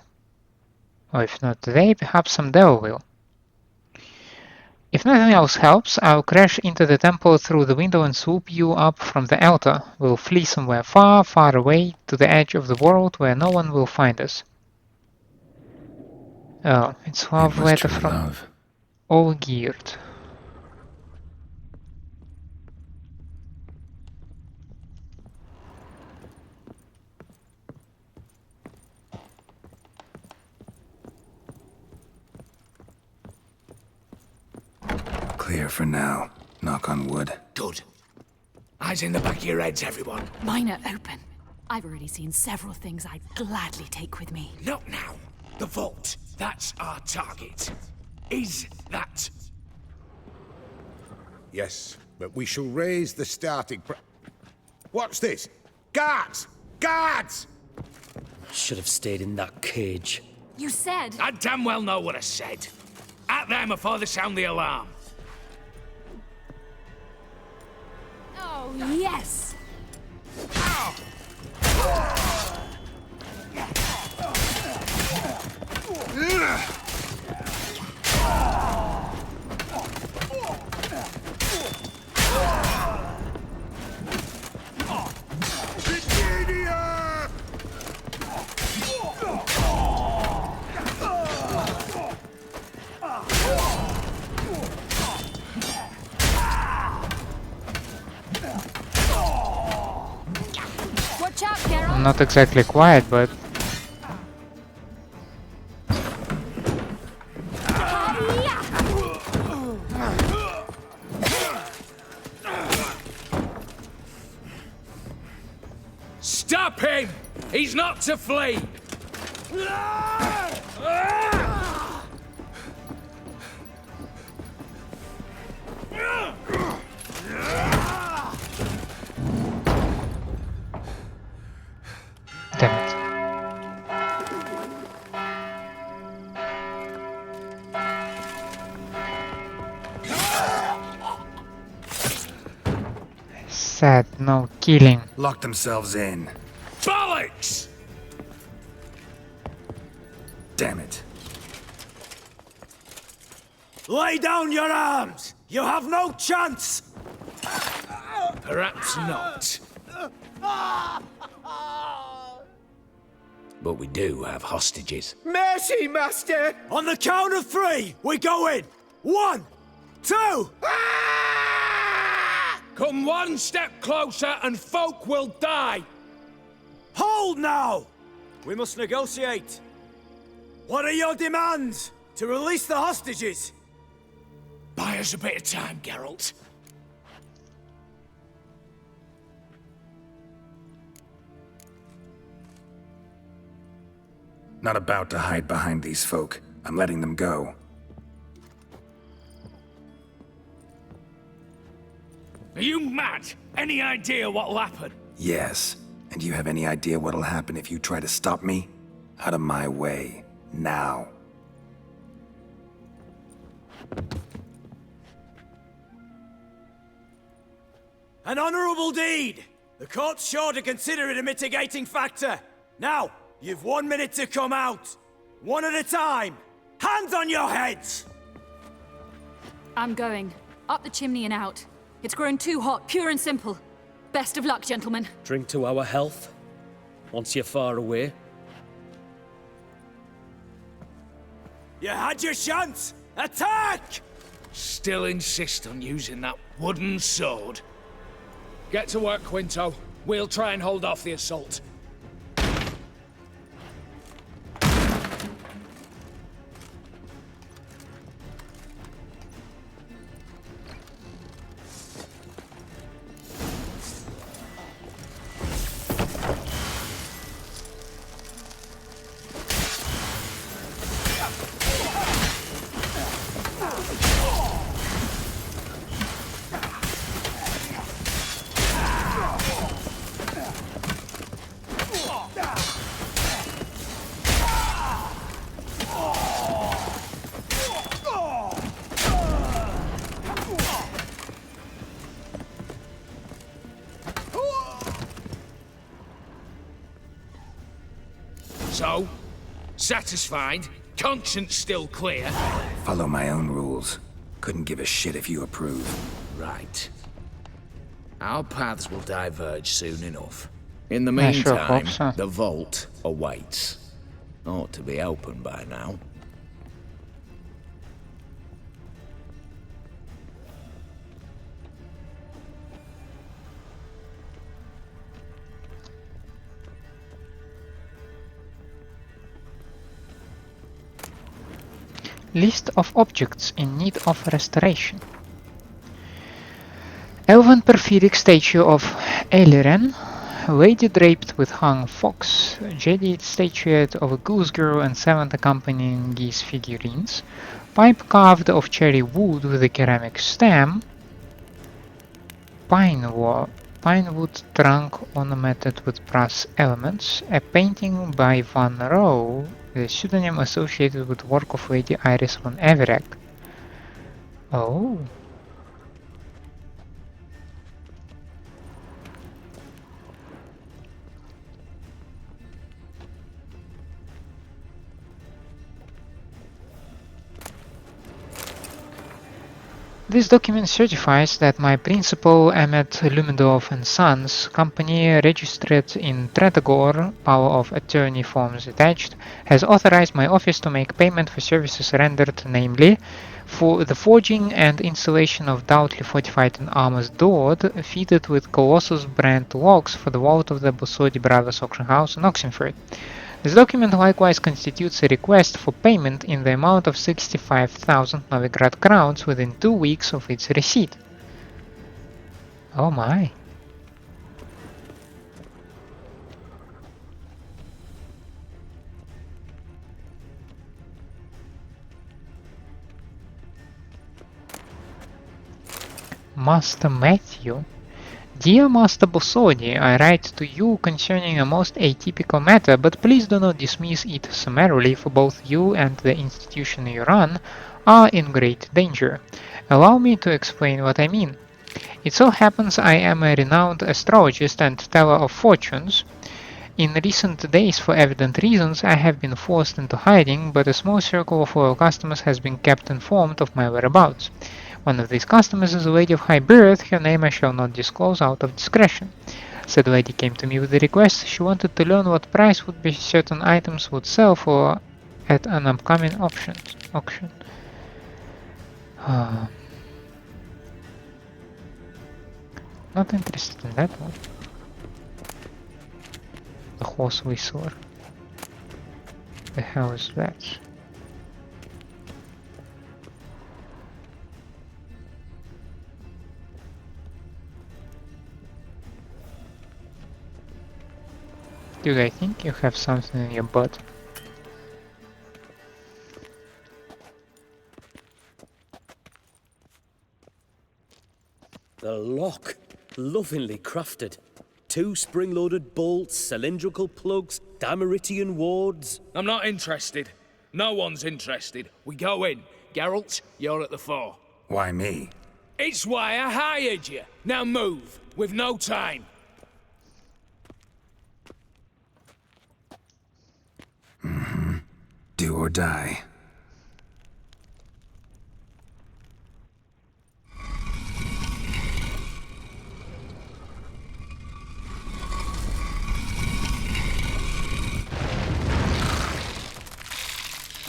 some devil will. If nothing else helps, I'll crash into the temple through the window and swoop you up from the altar. We'll flee somewhere far, far away, to the edge of the world where no one will find us. Oh, it's love letter from Olgierd. Clear for now. Knock on wood. Good. Eyes in the back of your heads, everyone. Mine are open. I've already seen several things I'd gladly take with me. Not now. The vault. That's our target. Is that... Yes, but we shall raise the starting What's this? Guards! Guards! Should have stayed in that cage. You said... I damn well know what I said. At them before they sound the alarm. Oh, yes! not exactly quiet, but... Stop him! He's not to flee! Damn it. Said no killing. Lock themselves in. Bollocks! Damn it. Lay down your arms! You have no chance! Perhaps not. But we do have hostages. Mercy, Master! On the count of 3, we go in! 1, 2... Come one step closer and folk will die! Hold now! We must negotiate. What are your demands? To release the hostages? Buy us a bit of time, Geralt. Not about to hide behind these folk. I'm letting them go. Are you mad? Any idea what'll happen? Yes. And do you have any idea what'll happen if you try to stop me? Out of my way. Now. An honourable deed! The court's sure to consider it a mitigating factor. Now, you've 1 minute to come out. One at a time. Hands on your heads! I'm going. Up the chimney and out. It's grown too hot, pure and simple. Best of luck, gentlemen. Drink to our health. Once you're far away. You had your chance! Attack! Still insist on using that wooden sword? Get to work, Quinto. We'll try and hold off the assault. So, satisfied? Conscience still clear? Follow my own rules. Couldn't give a shit if you approve. Right. Our paths will diverge soon enough. In the I sure meantime, hope so. the vault awaits. Ought to be open by now. List of objects in need of restoration. Elven Perfidic statue of Eiliren, lady draped with hung fox, jaded statuette of a goose girl and 7 accompanying geese figurines, pipe carved of cherry wood with a ceramic stem, pinewood trunk ornamented with brass elements, a painting by Van Rogh, the pseudonym associated with work of Lady Iris von Everec. Oh. This document certifies that my principal, Emmet Lumendorf and Sons, company registered in Tretagor, power of attorney forms attached, has authorized my office to make payment for services rendered, namely, for the forging and installation of doubtly fortified and armored door fitted with Colossus brand locks for the vault of the Borsodi Brothers Auction House in Oxenford. This document likewise constitutes a request for payment in the amount of 65,000 Novigrad crowns within 2 weeks of its receipt. Oh my. Master Matthew? Dear Master Borsodi, I write to you concerning a most atypical matter, but please do not dismiss it summarily, for both you and the institution you run are in great danger. Allow me to explain what I mean. It so happens I am a renowned astrologist and teller of fortunes. In recent days, for evident reasons, I have been forced into hiding, but a small circle of loyal customers has been kept informed of my whereabouts. One of these customers is a lady of high birth, her name I shall not disclose out of discretion. Said lady came to me with a request. She wanted to learn what price would be certain items would sell for at an upcoming auction. Not interested in that one. The horse whistler. The hell is that? Dude, I think you have something in your butt. The lock. Lovingly crafted. 2 spring-loaded bolts, cylindrical plugs, Dameritian wards. I'm not interested. No one's interested. We go in. Geralt, you're at the fore. Why me? It's why I hired you. Now move. We've no time. Do or die.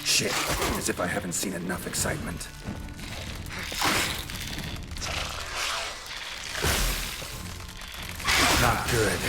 Shit, as if I haven't seen enough excitement. Not good.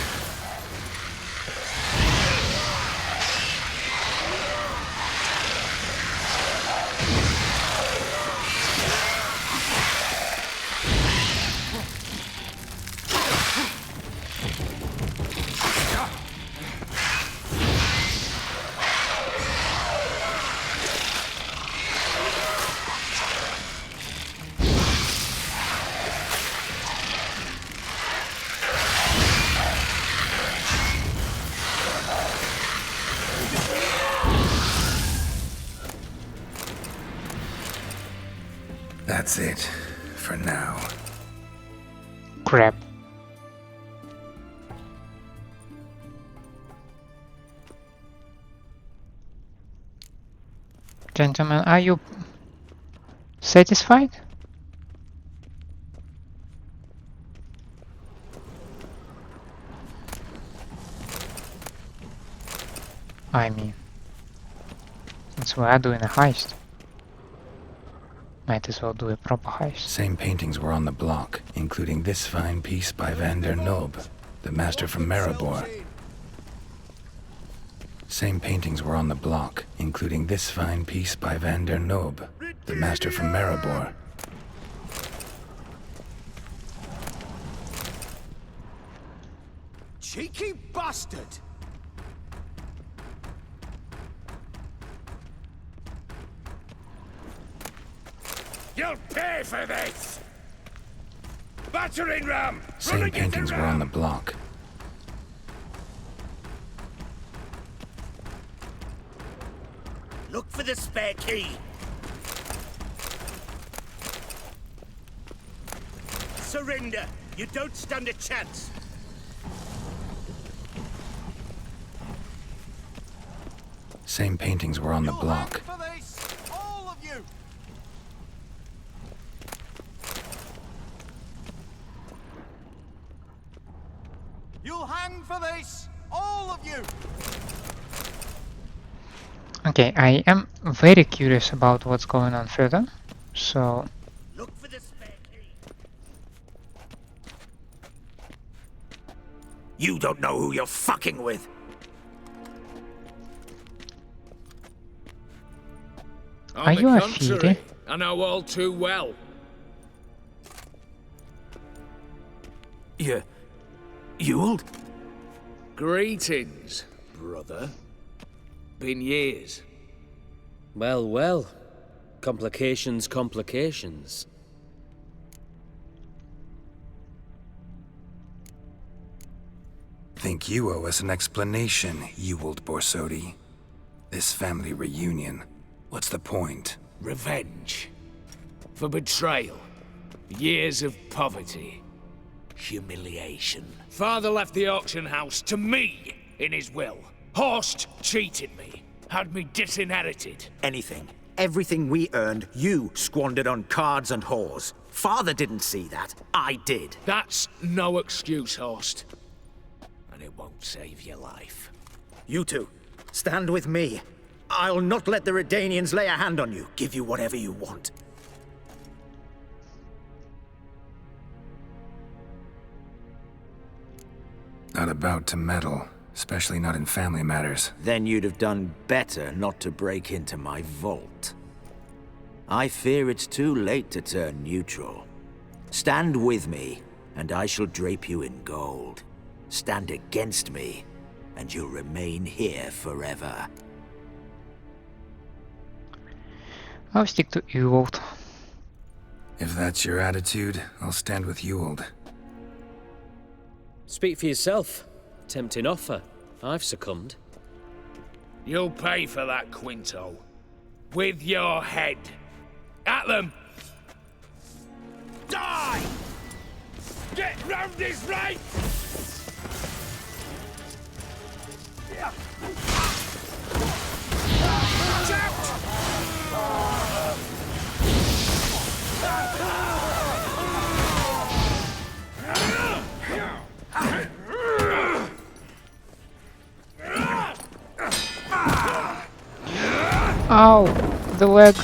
That's it, for now. Crap. Gentlemen, are you satisfied? I mean, since we are doing a heist, might as well do a proper heist. Same paintings were on the block, including this fine piece by Van der Nob, the master from Maribor. Same paintings were on the block, including this fine piece by Van der Nob, the master from Maribor. Cheeky bastard! You'll pay for this! Battering ram! Same paintings were on the block. Look for the spare key. Surrender. You don't stand a chance. Same paintings were on the block. Okay, I am very curious about what's going on further, so... You don't know who you're fucking with. Are On you the a contrary, Fury? I know all too well. You old? Greetings, brother. Been years. Well, well. Complications, complications. Think you owe us an explanation, you old Borsodi. This family reunion, what's the point? Revenge. For betrayal. Years of poverty. Humiliation. Father left the auction house to me in his will. Horst cheated me. Had me disinherited. Anything. Everything we earned, you squandered on cards and whores. Father didn't see that. I did. That's no excuse, Horst. And it won't save your life. You two, stand with me. I'll not let the Redanians lay a hand on you. Give you whatever you want. Not about to meddle, especially not in family matters. Then you'd have done better not to break into my vault. I fear it's too late to turn neutral. Stand with me, and I shall drape you in gold. Stand against me, and you'll remain here forever. I'll stick to Geralt. If that's your attitude, I'll stand with Ewald. Speak for yourself. Tempting offer. I've succumbed. You'll pay for that, Quinto. With your head. At them! Die! Get round his right! Ow! The leg!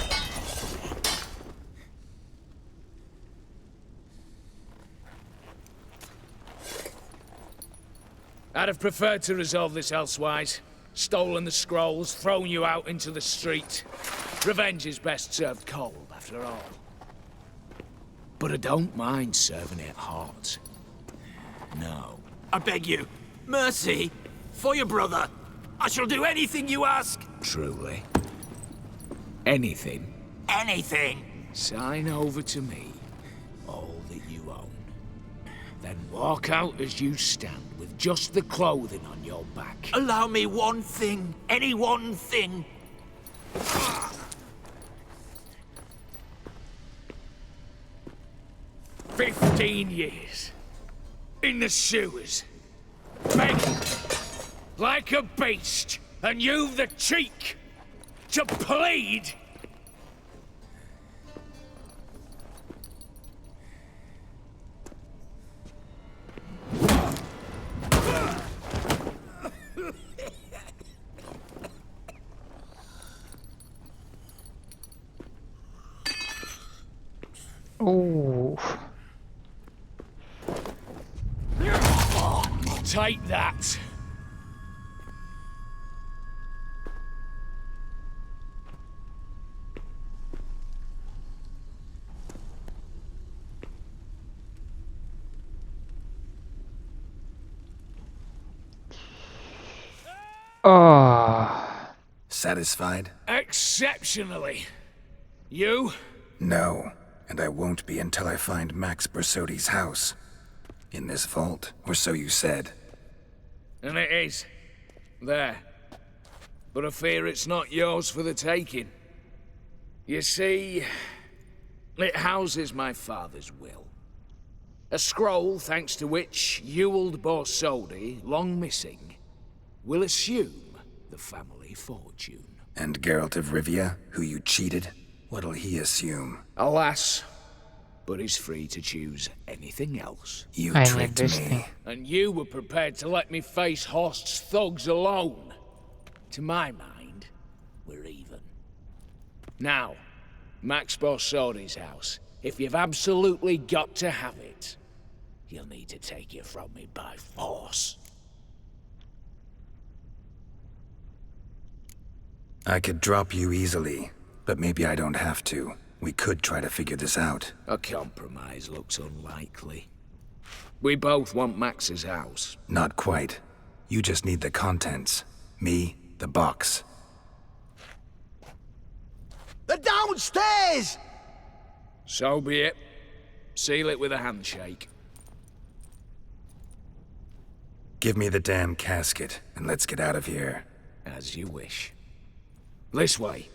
I'd have preferred to resolve this elsewise. Stolen the scrolls, thrown you out into the street. Revenge is best served cold, after all. But I don't mind serving it hot. No. I beg you, mercy, for your brother. I shall do anything you ask. Truly. Anything. Anything. Sign over to me all that you own. Then walk out as you stand with just the clothing on your back. Allow me one thing. Any one thing. 15 years. In the sewers. Begging. Like a beast. And you've the cheek to plead. Ooh. Take that. Oh. Satisfied? Exceptionally. You? No, and I won't be until I find Max Borsodi's house. In this vault, or so you said. And it is. There. But I fear it's not yours for the taking. You see, it houses my father's will. A scroll thanks to which Ewald Borsodi, long missing, will assume the family fortune. And Geralt of Rivia, who you cheated, what'll he assume? Alas, but he's free to choose anything else. You I tricked need this me. thing. And you were prepared to let me face Horst's thugs alone. To my mind, we're even. Now, Max Borsodi's house. If you've absolutely got to have it, you'll need to take it from me by force. I could drop you easily, but maybe I don't have to. We could try to figure this out. A compromise looks unlikely. We both want Max's house. Not quite. You just need the contents. Me, the box. They're downstairs! So be it. Seal it with a handshake. Give me the damn casket, and let's get out of here. As you wish. This way.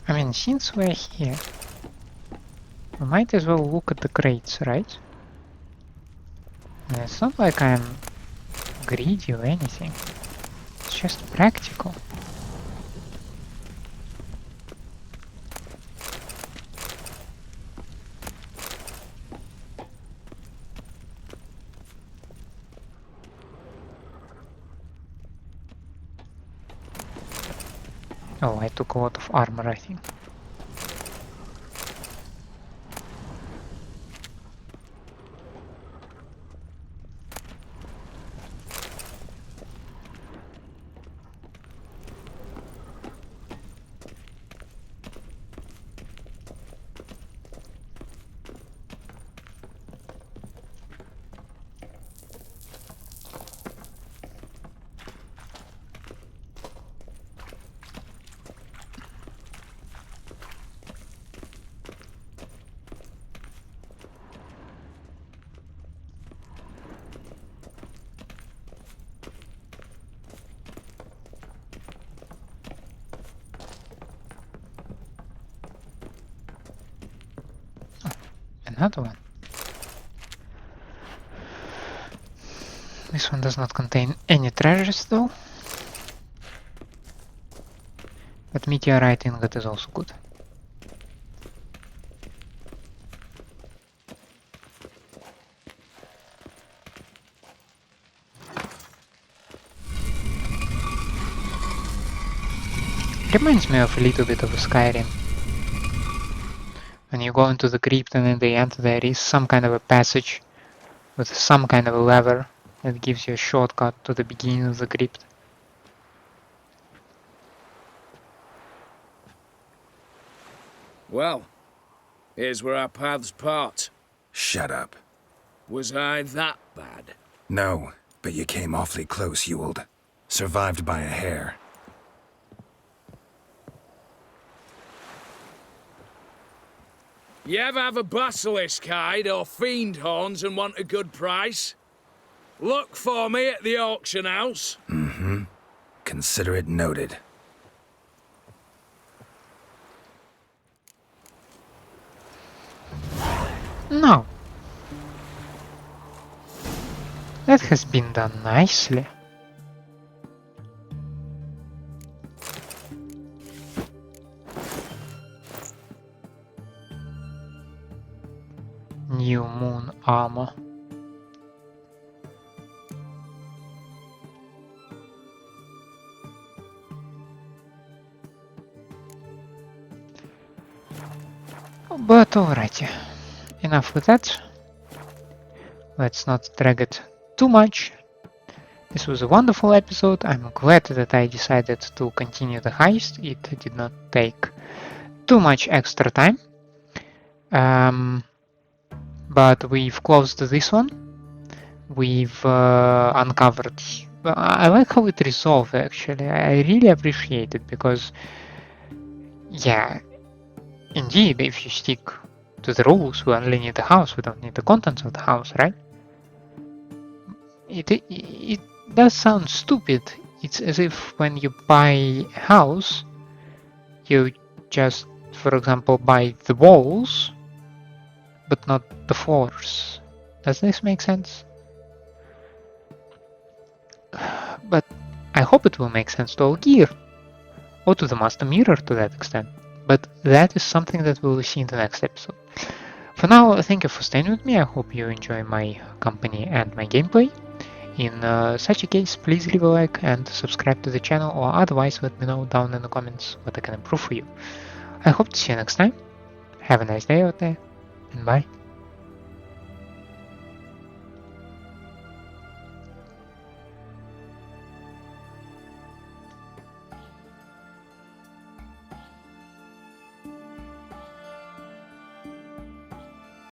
I mean, since we're here, we might as well look at the crates, right? And it's not like I'm greedy or anything. It's just practical. Oh, I took a lot of armor, I think. Another one. This one does not contain any treasures though. But meteorite ingot is also good. Reminds me of a little bit of a Skyrim. When you go into the crypt and in the end there is some kind of a passage with some kind of a lever that gives you a shortcut to the beginning of the crypt. Well, here's where our paths part. Shut up. Was I that bad? No, but you came awfully close, Ewald. Survived by a hair. You ever have a basilisk hide or fiend horns and want a good price? Look for me at the auction house. Mm-hmm. Consider it noted. No. That has been done nicely. New moon armor. But alrighty, enough with that. Let's not drag it too much. This was a wonderful episode. I'm glad that I decided to continue the heist. It did not take too much extra time. But we've closed this one. We've uncovered... I like how it resolved actually. I really appreciate it because... yeah, indeed, if you stick to the rules, we only need the house, we don't need the contents of the house, right? It does sound stupid. It's as if when you buy a house, you just, for example, buy the walls, but not the floors. Does this make sense? But I hope it will make sense to all gear, or to the Master Mirror to that extent. But that is something that we will see in the next episode. For now, thank you for staying with me. I hope you enjoy my company and my gameplay. In such a case, please leave a like and subscribe to the channel, or otherwise let me know down in the comments what I can improve for you. I hope to see you next time. Have a nice day out there, and bye.